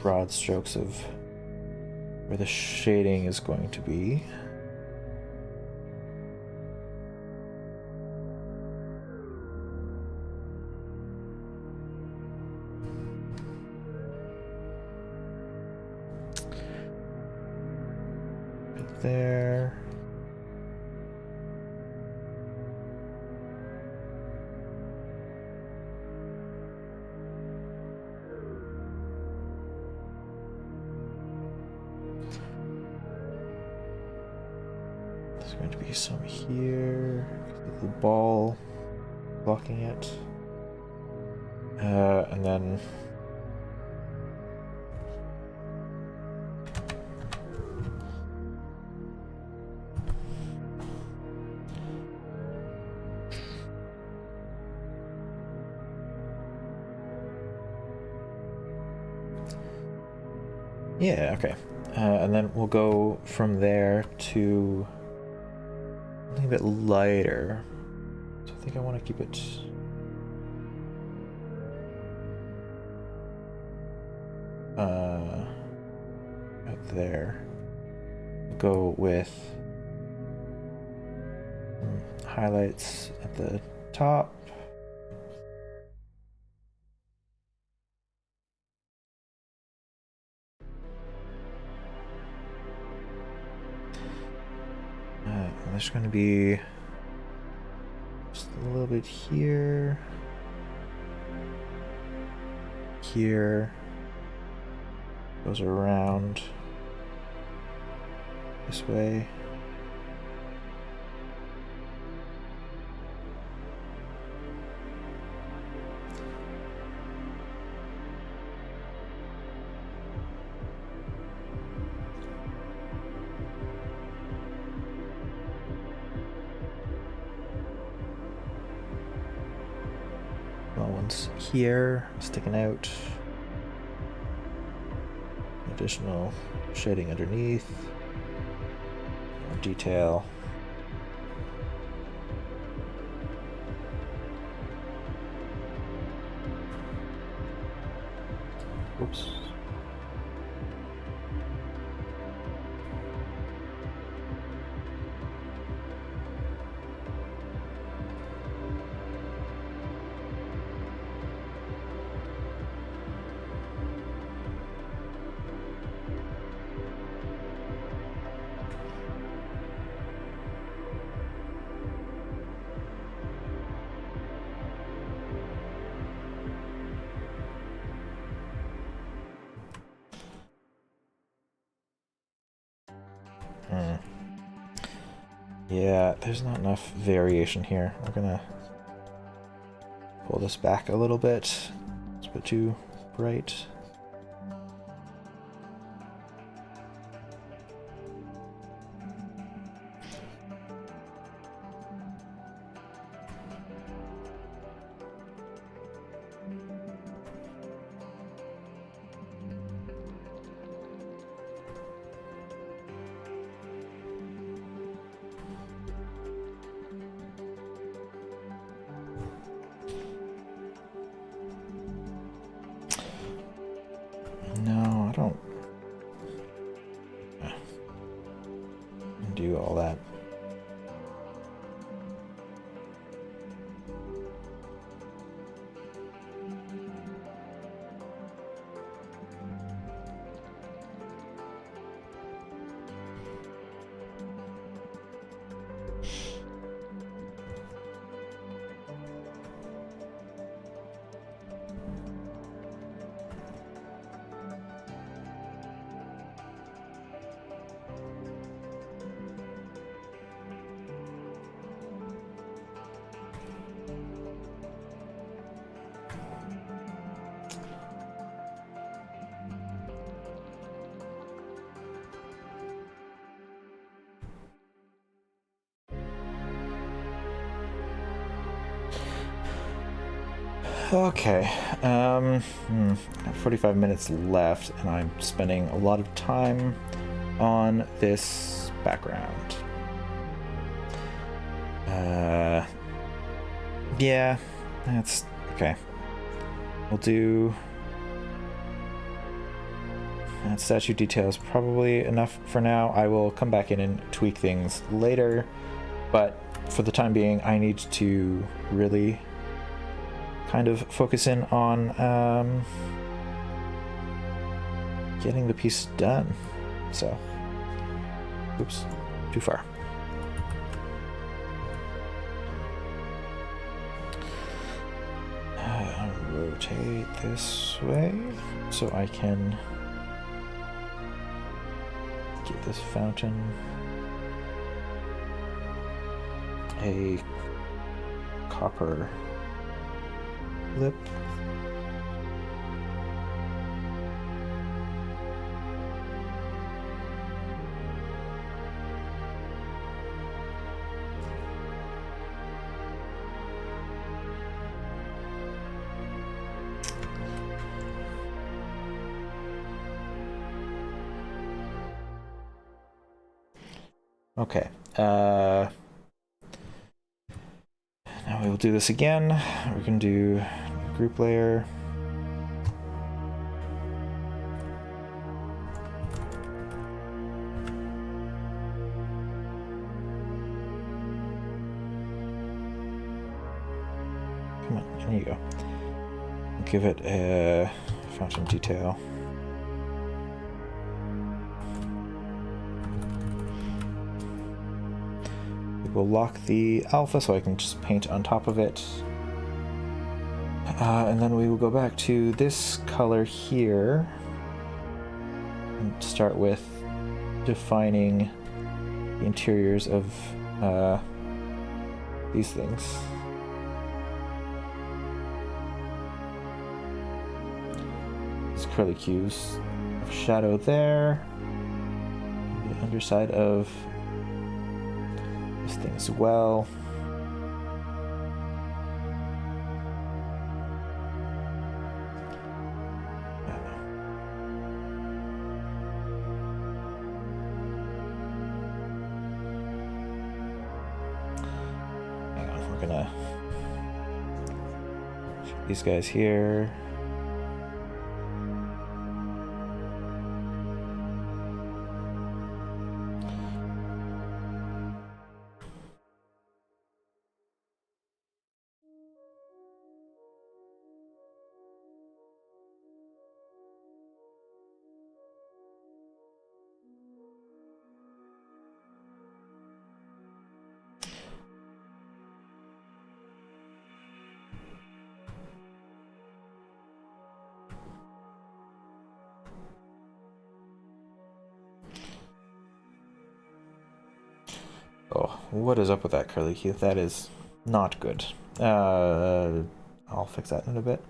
broad strokes of where the shading is going to be. Right there. There's going to be some here. The ball blocking it. And then yeah, okay. And then we'll go from there to something a bit lighter. So I think I want to keep it right there. Go with highlights at the top. There's going to be just a little bit here, here, goes around this way. One's here, sticking out. Additional shading underneath. More detail. Oops. Yeah, there's not enough variation here. We're gonna pull this back a little bit. It's a bit too bright. No, I don't do all that. Okay, 45 minutes left, and I'm spending a lot of time on this background. Yeah, that's okay. We'll do that. Statue detail is probably enough for now. I will come back in and tweak things later, but for the time being, I need to really kind of focus in on getting the piece done. So, oops, too far. Rotate this way so I can get this fountain a copper lip. Okay. Now we will do this again. We can do group layer. Come on, there you go. Give it a fountain detail. We'll lock the alpha so I can just paint on top of it. And then we will go back to this color here and start with defining the interiors of these things. These curly cues of shadow there. The underside of this thing as well. Hang on, we're gonna shoot these guys here. Oh, what is up with that curly Q? That is not good. I'll fix that in a bit.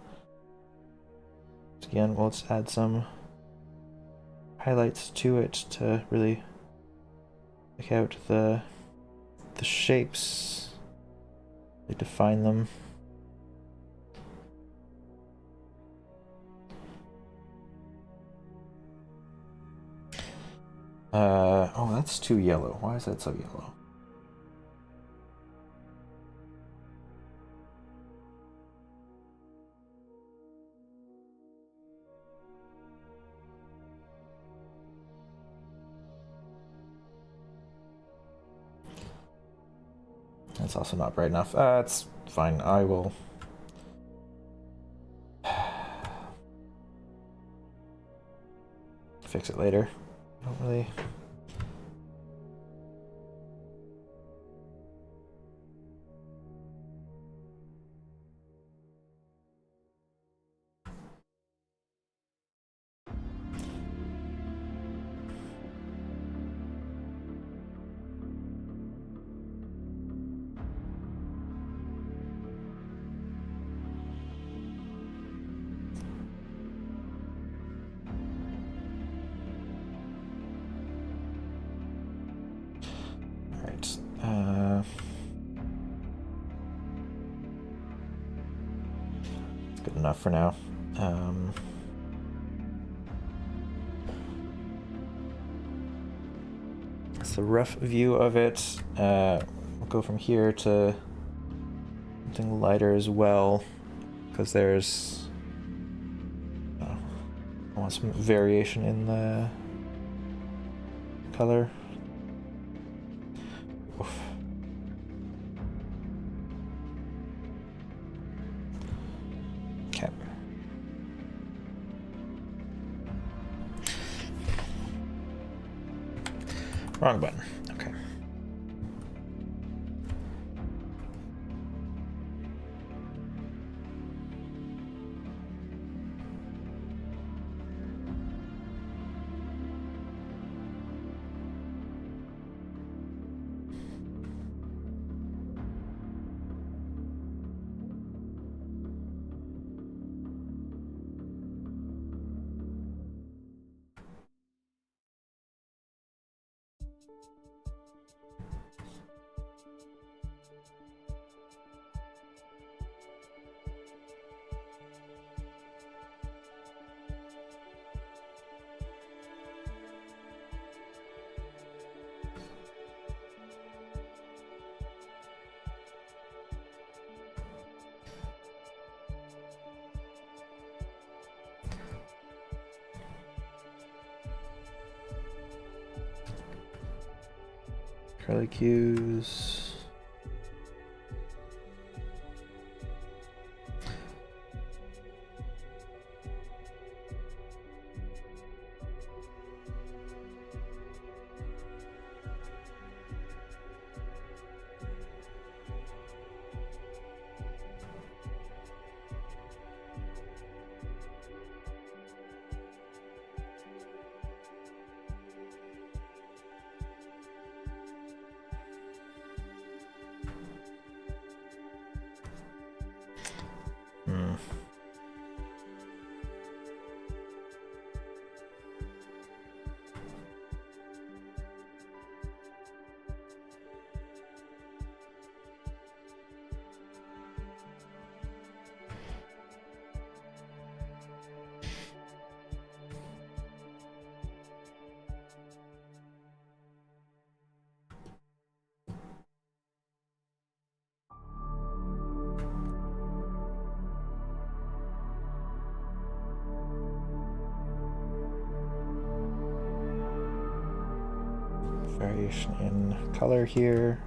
Again, we'll just add some highlights to it to really pick out the shapes. They define them. Oh, that's too yellow. Why is that so yellow? That's also not bright enough. It's fine. I will fix it later. I don't really... It's good enough for now. That's the rough view of it. We'll go from here to something lighter as well, because there's I want some variation in the color. Oof. Okay. Wrong button. Okay. Curly cues. Variation in color here.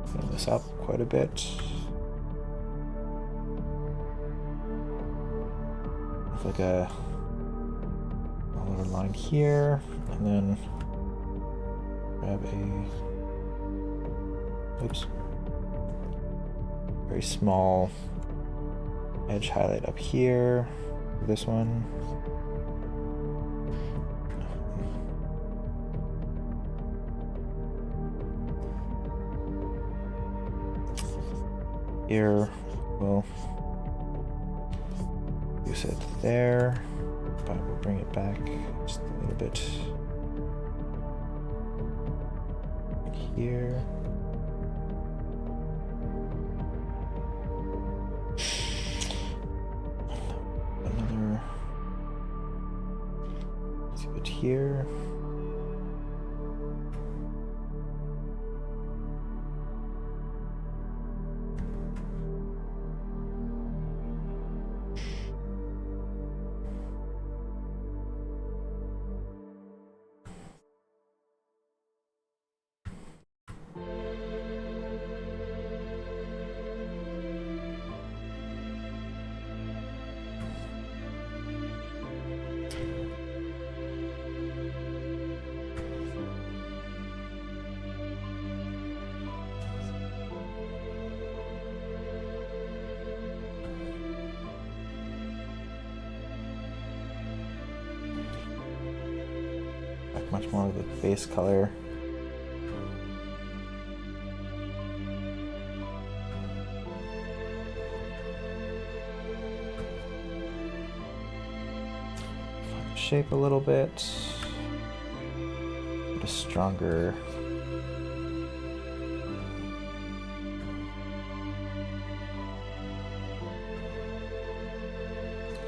Clean this up quite a bit. With like a little line here, and then grab a, oops, very small edge highlight up here. This one. Here, we'll use it there, but we'll bring it back just a little bit here. Another, let's do it here. Much more of the base color. Shape a little bit. Put a stronger.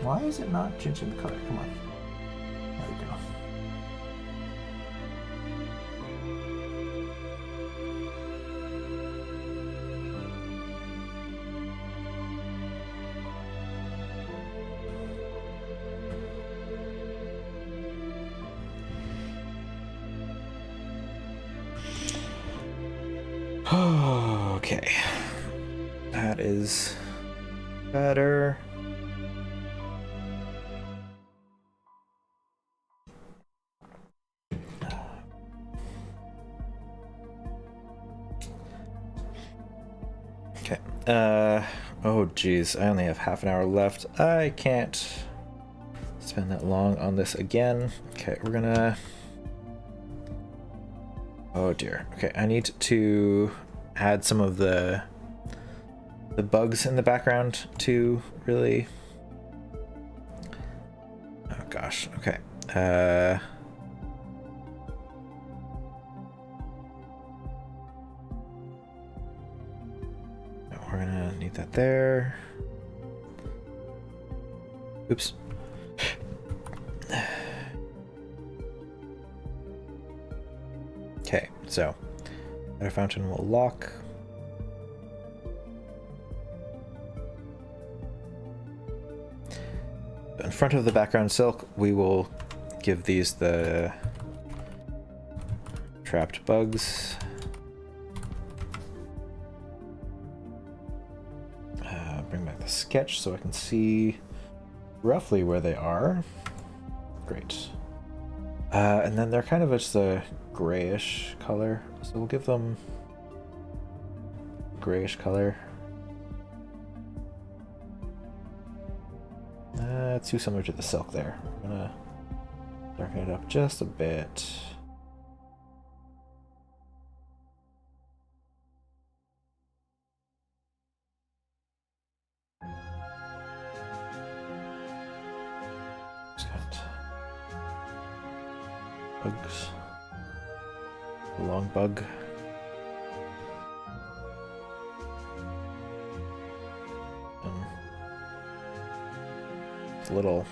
Why is it not changing the color? Come on. There we go. Okay, that is better. Okay, oh geez, I only have half an hour left. I can't spend that long on this again. Okay, we're gonna, oh dear. Okay, I need to add some of the bugs in the background to really, oh gosh. Okay, we're gonna need that there. Oops. Okay, so our fountain will lock. In front of the background silk, we will give these the trapped bugs. Bring back the sketch so I can see roughly where they are. Great. And then they're kind of just a grayish color, so we'll give them grayish color. Too similar to the silk there. I'm gonna darken it up just a bit. Just got bugs. A long bug. Little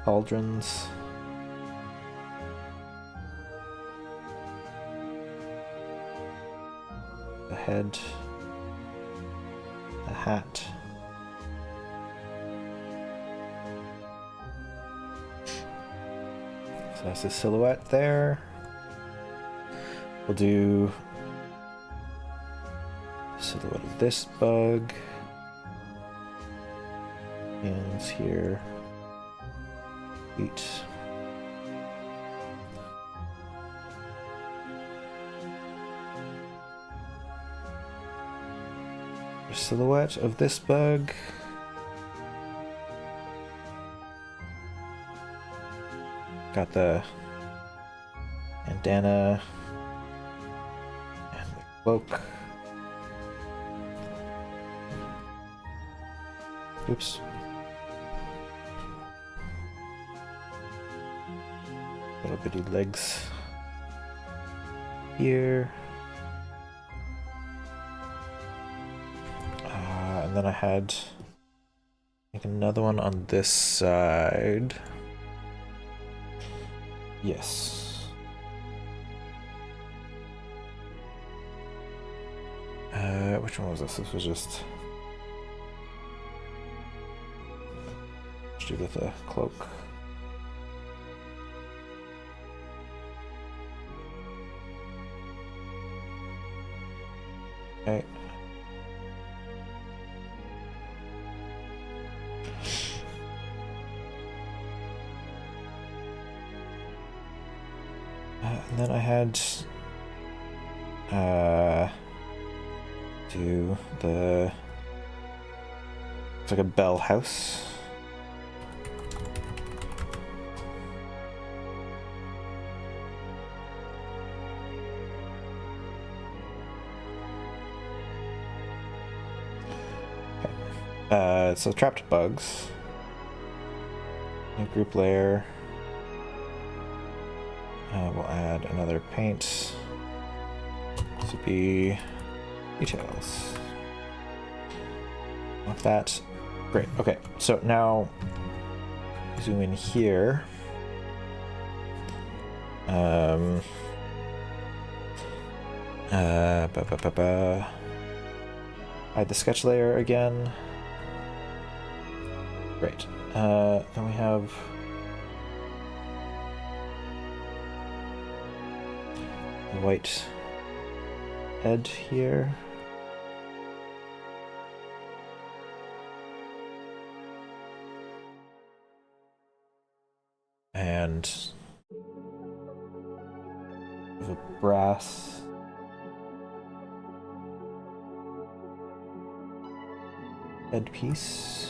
cauldrons. The head. The hat. So that's the silhouette there. We'll do the silhouette of this bug. Hands here, feet. The silhouette of this bug. Got the bandana and the cloak. Oops. Little bitty legs here. And then I had like another one on this side. Yes. Which one was this? This was just do with a cloak. Okay. And then I had do the, it's like a bell house. So trapped bugs. New group layer. We'll add another paint. This would be details. Like that. Great. Okay. So now zoom in here. Hide the sketch layer again. Great. Then we have the white head here. And the brass headpiece.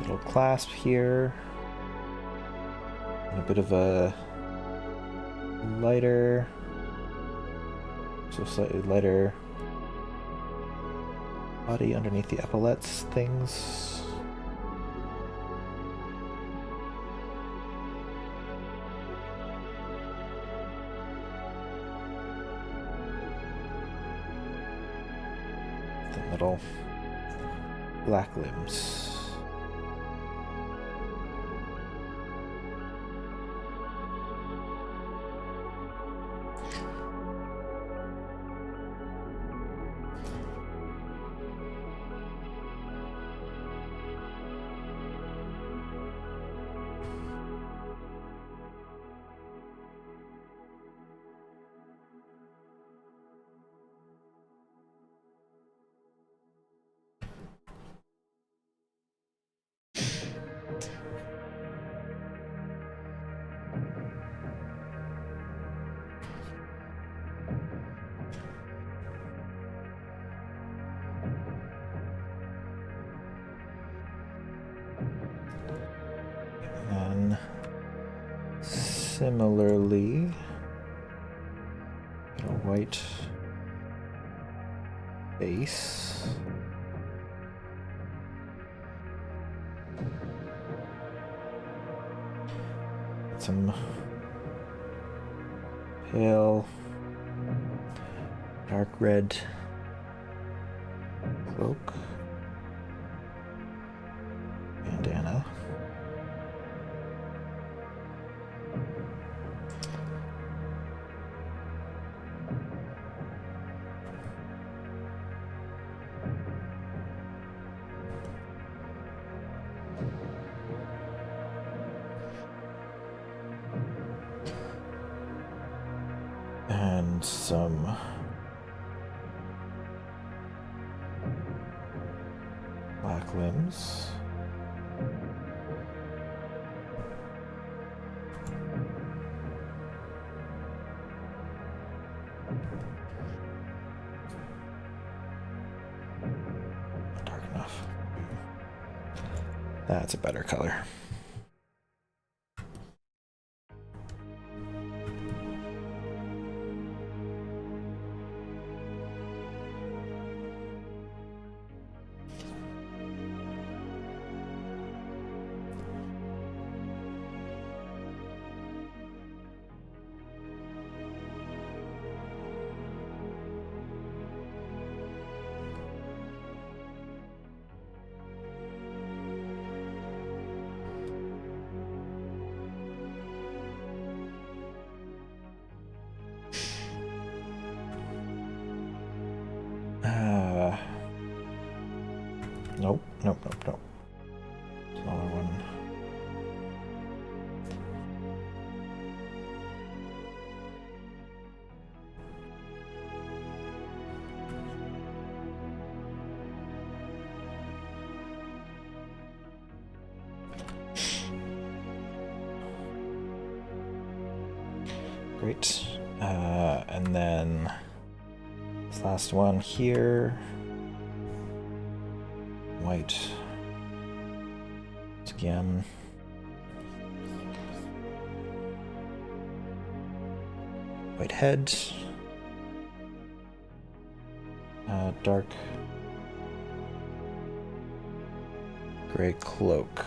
Little clasp here. And a bit of a lighter, so slightly lighter body underneath the epaulets things. The little black limbs. And similarly, a white base. Some pale, dark red cloak, bandana. And some dark limbs. Not dark enough. That's a better color. Nope, nope, nope, nope. Smaller one. Great. And then this last one here. White. Again. White head. Dark gray cloak.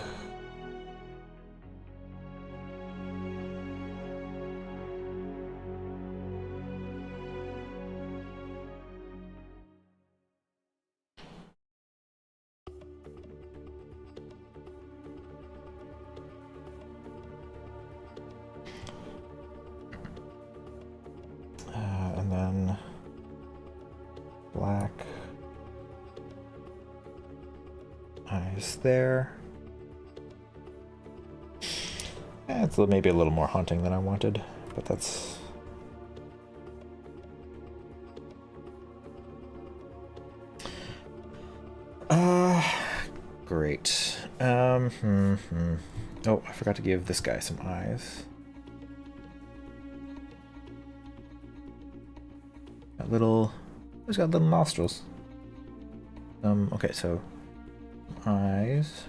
And then black eyes there. It's maybe a little more haunting than I wanted, but that's great. Oh, I forgot to give this guy some eyes. He's got little nostrils. Okay, so eyes.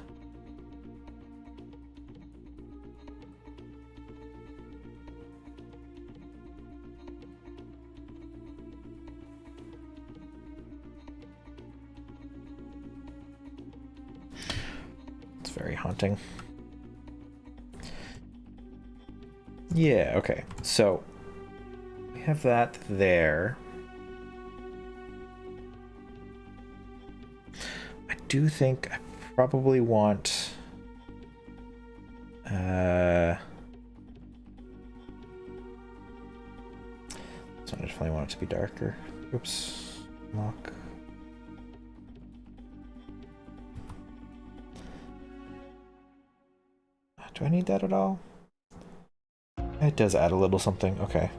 It's very haunting. Yeah, okay. So we have that there. I do think I probably want so I definitely want it to be darker. Oops. Lock. Do I need that at all? It does add a little something. Okay.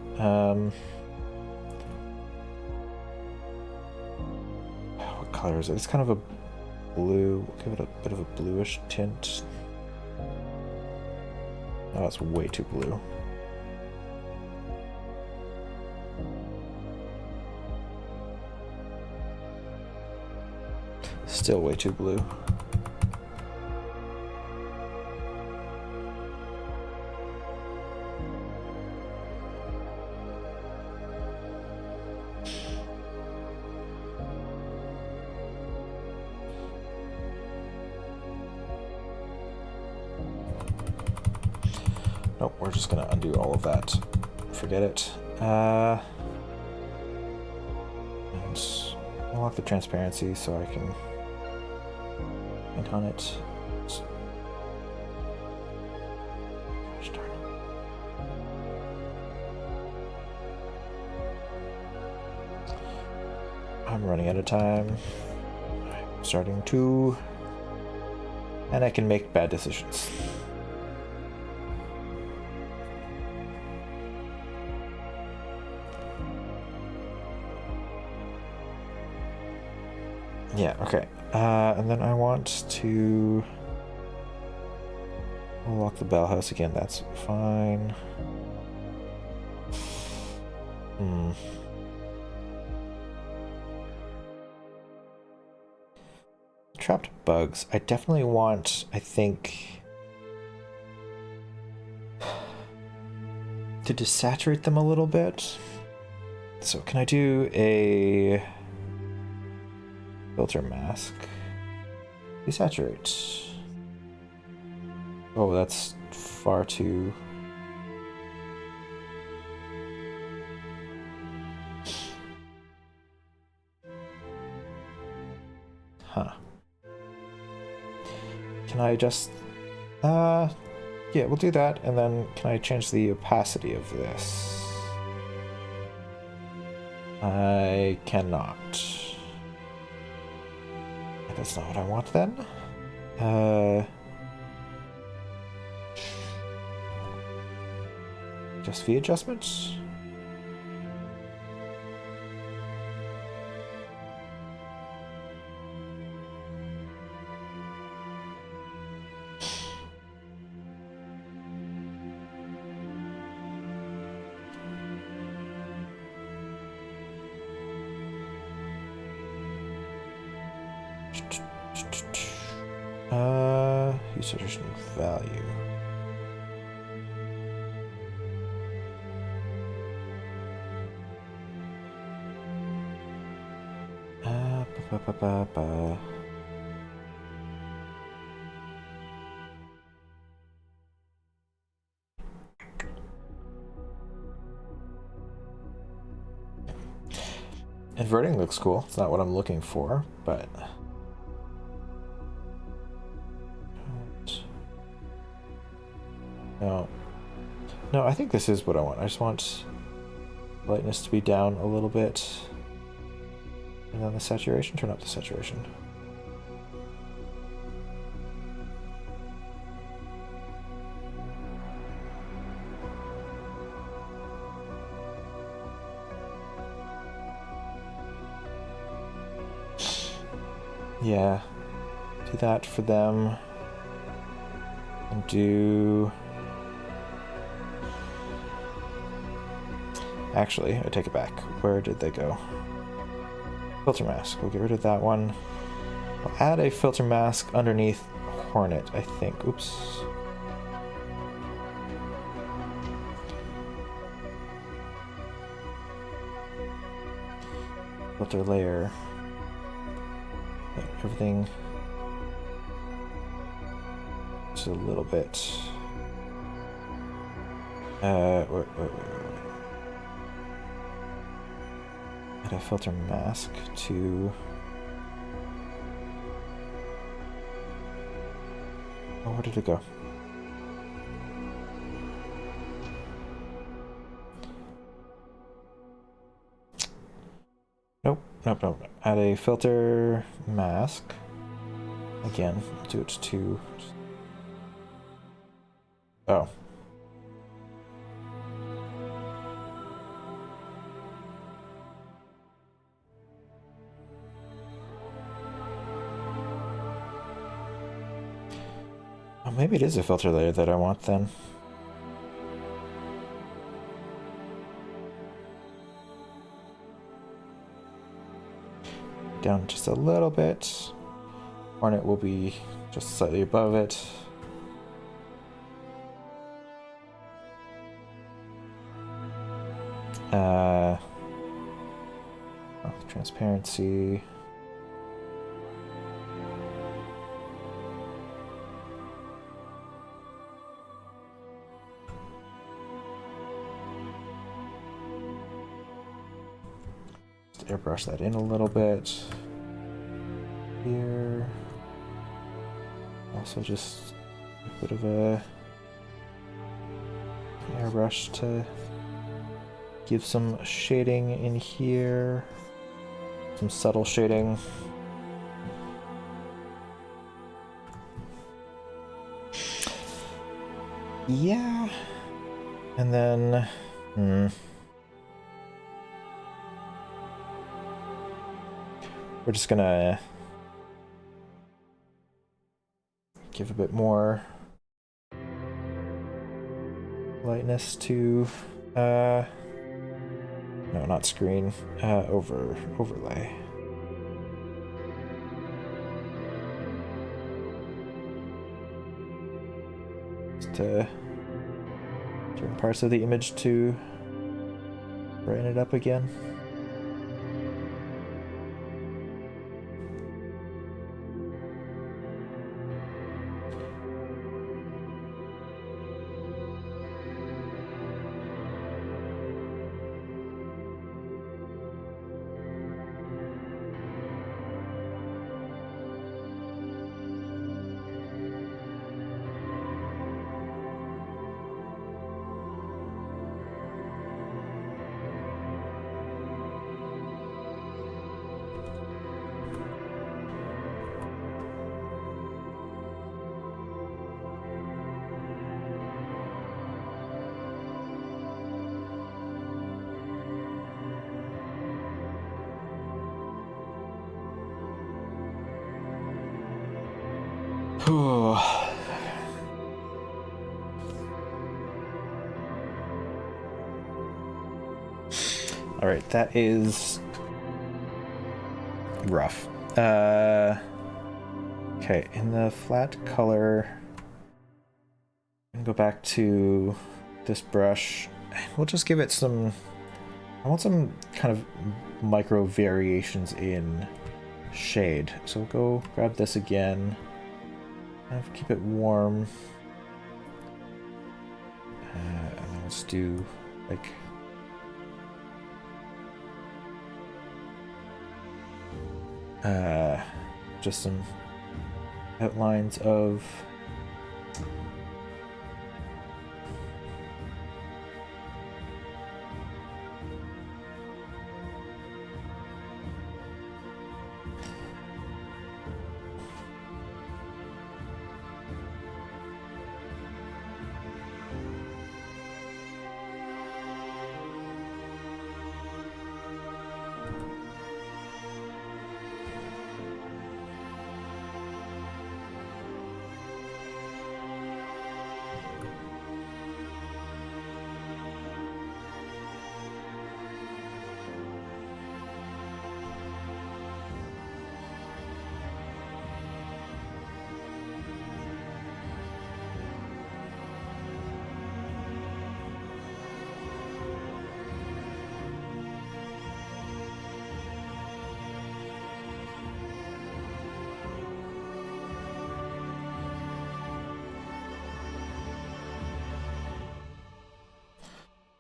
What color is it? It's kind of a blue. We'll give it a bit of a bluish tint. Oh, it's way too blue. Still way too blue. Nope, we're just gonna undo all of that. Forget it. And unlock the transparency so I can paint on it. Gosh darn it. I'm running out of time. I'm starting to, and I can make bad decisions. Yeah, okay. And then I want to lock the bell house again. That's fine. Trapped bugs. I definitely want, I think, to desaturate them a little bit. So can I do a filter mask? Desaturate. Oh, that's far too... Huh. Can I just... yeah, we'll do that, and then can I change the opacity of this? I cannot. That's not what I want then. Just V adjustments? Saturation value. Inverting looks cool. It's not what I'm looking for, but... No. No, I think this is what I want. I just want lightness to be down a little bit. And then the saturation, turn up the saturation. Yeah. Do that for them. And do... Actually, I take it back. Where did they go? Filter mask. We'll get rid of that one. I'll add a filter mask underneath Hornet, I think. Oops. Filter layer. Make everything just a little bit. Wait. Add a filter mask to... Oh, where did it go? Nope. Add a filter mask. Again, do it to... Oh. Oh, maybe it is a filter layer that I want then. Down just a little bit. Hornet will be just slightly above it. Transparency. Just airbrush that in a little bit. Here. Also just a bit of a airbrush to give some shading in here. Some subtle shading. Yeah. And then... We're just gonna give a bit more lightness to no, not screen, overlay. Just to turn parts of the image to brighten it up again. All right, that is rough. Okay, in the flat color, I'm gonna go back to this brush. We'll just give it some, I want some kind of micro variations in shade. So we'll go grab this again. Kind of keep it warm. And then let's do like just some outlines of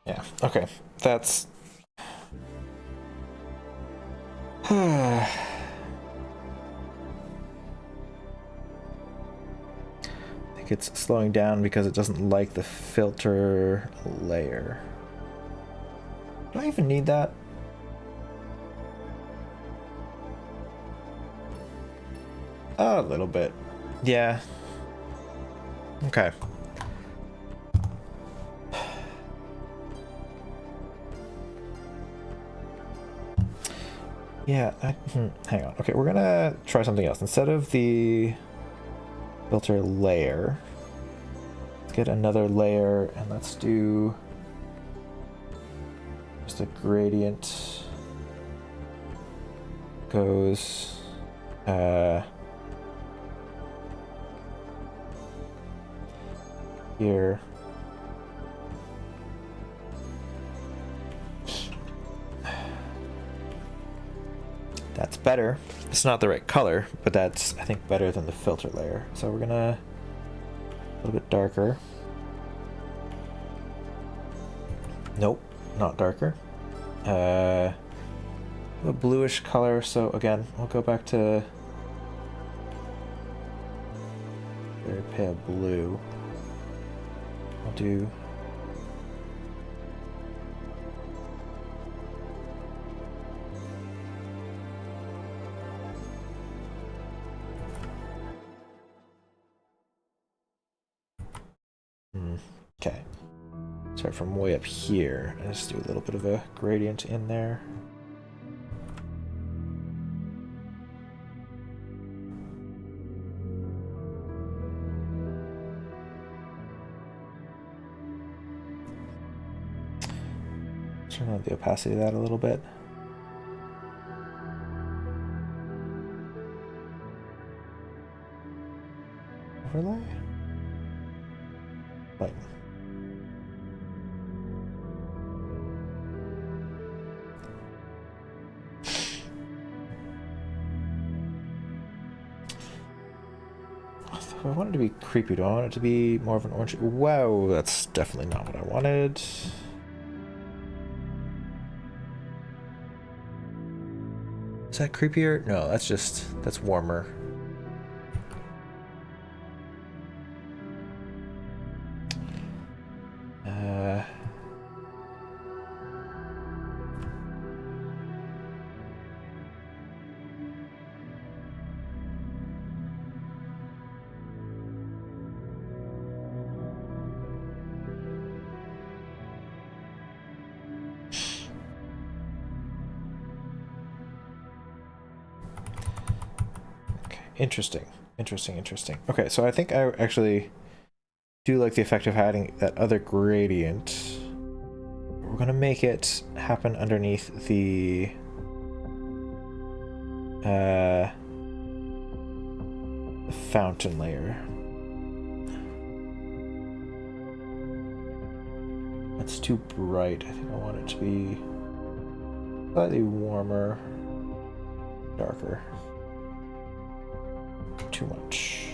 yeah, okay, that's I think it's slowing down because it doesn't like the filter layer. Do I even need that? A little bit. Yeah. Okay. Yeah, hang on. Okay, we're gonna try something else. Instead of the filter layer, let's get another layer and let's do just a gradient. Goes here. That's better. It's not the right color, but that's, I think, better than the filter layer. So we're gonna a little bit darker. Nope, not darker. A bluish color. So again, we'll go back to very pale blue. I'll do okay. Start from way up here and just do a little bit of a gradient in there. Turn on the opacity of that a little bit. Overlay? Lighten. I want it to be creepy. Do I want it to be more of an orange? Wow, that's definitely not what I wanted. Is that creepier? No, that's warmer. Interesting. Okay, so I think I actually do like the effect of adding that other gradient. We're gonna make it happen underneath the fountain layer. That's too bright. I think I want it to be slightly warmer, darker. Too much.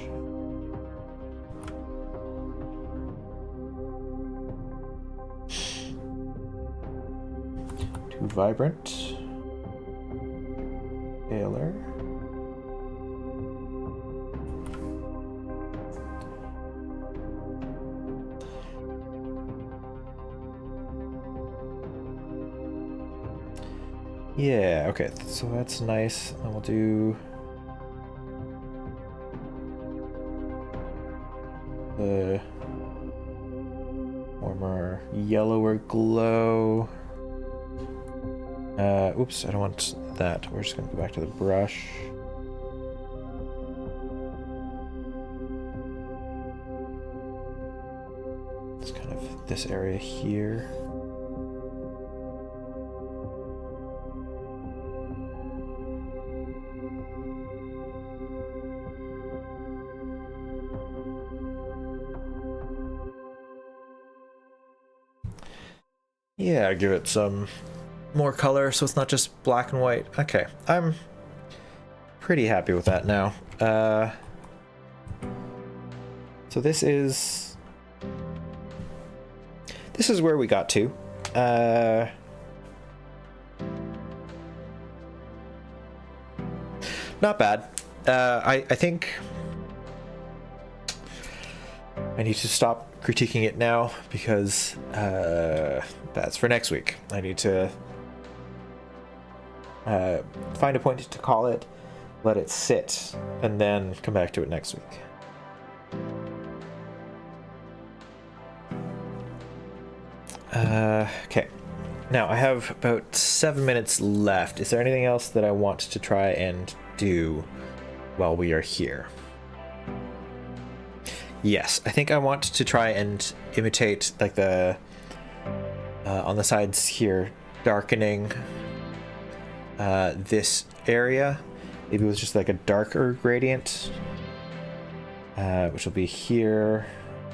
Too vibrant. Paler. Yeah, okay, so that's nice. And we'll do the warmer, yellower glow. Oops, I don't want that. We're just gonna go back to the brush. It's kind of this area here. Yeah, give it some more color so it's not just black and white. Okay, I'm pretty happy with that now. So this is where we got to. Not bad. I think I need to stop critiquing it now because that's for next week. I need to find a point to call it, let it sit, and then come back to it next week. Okay. Now, I have about 7 minutes left. Is there anything else that I want to try and do while we are here? Yes, I think I want to try and imitate, like, the on the sides here, darkening this area. Maybe it was just like a darker gradient, which will be here.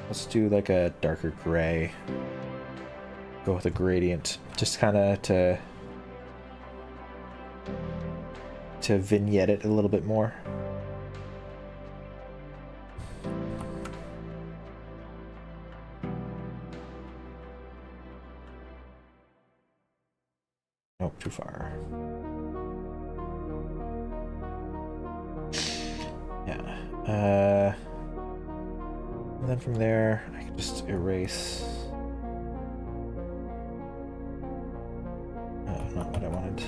Let's do like a darker gray. Go with a gradient, just kind of to vignette it a little bit more. Nope, too far. Yeah. And then from there, I can just erase. Not what I wanted.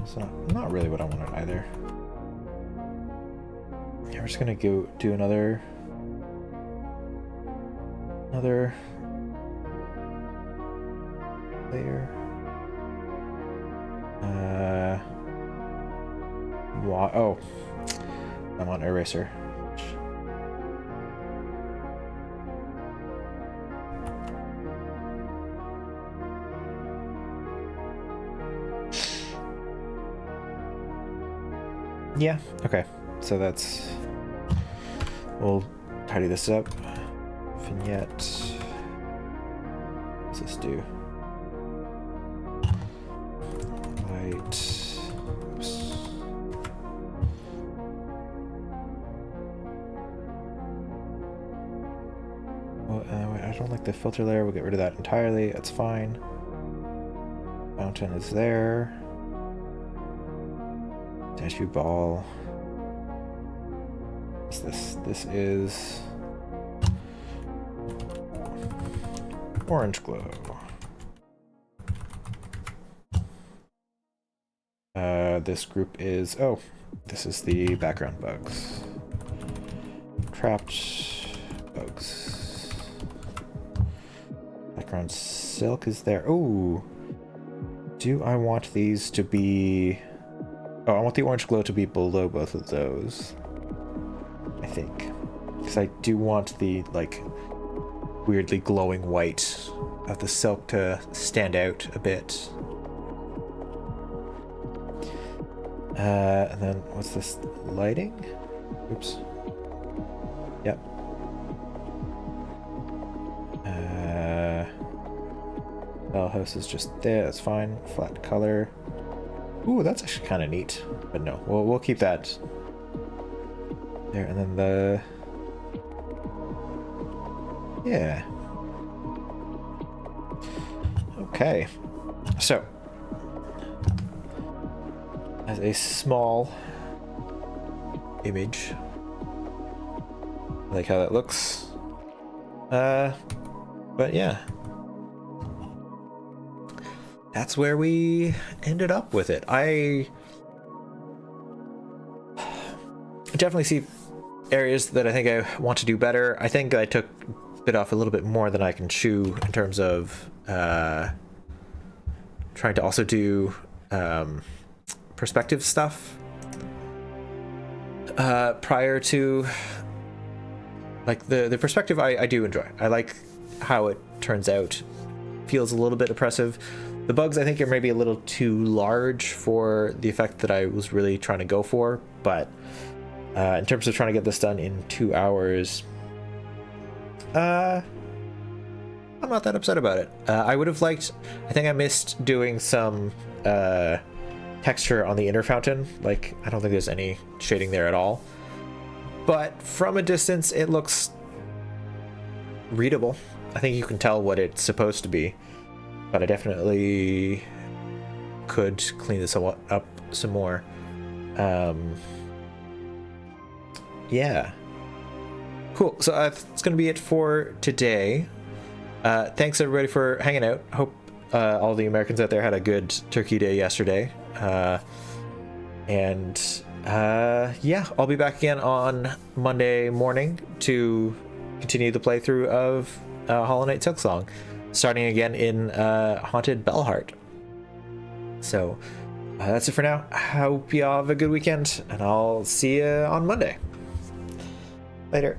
So not really what I wanted either. Yeah, we're just gonna go do another layer. Oh, I'm on eraser. Yeah, okay. So that's... We'll tidy this up. Vignette. What's this do? White. Oops. Well, wait, I don't like the filter layer. We'll get rid of that entirely. That's fine. Fountain is there. Statue ball. What's this? This is orange glow. This group is, oh, this is the background bugs. Trapped bugs. Background silk is there. Oh, do I want these to be... Oh, I want the orange glow to be below both of those, I think. Because I do want the, like, weirdly glowing white of the silk to stand out a bit. And then, what's this? Lighting? Oops. Yep. Bell house is just there, that's fine. Flat color. Ooh, that's actually kind of neat. But no, we'll keep that there. And then the... Yeah. Okay. So, as a small image, I like how that looks. But yeah. That's where we ended up with it. I definitely see areas that I think I want to do better. I think I took bit off a little bit more than I can chew in terms of trying to also do perspective stuff prior to, like, the perspective I do enjoy. I like how it turns out. Feels a little bit oppressive. The bugs, I think, are maybe a little too large for the effect that I was really trying to go for, but in terms of trying to get this done in 2 hours, I'm not that upset about it. I would have liked... I think I missed doing some texture on the inner fountain. Like, I don't think there's any shading there at all. But from a distance, it looks readable. I think you can tell what it's supposed to be. But I definitely could clean this up some more. Yeah. Cool. So that's going to be it for today. Thanks everybody for hanging out. Hope all the Americans out there had a good Turkey Day yesterday. Yeah, I'll be back again on Monday morning to continue the playthrough of Hollow Knight Silksong, starting again in Haunted Bellheart. So that's it for now. Hope you all have a good weekend, and I'll see you on Monday. Later.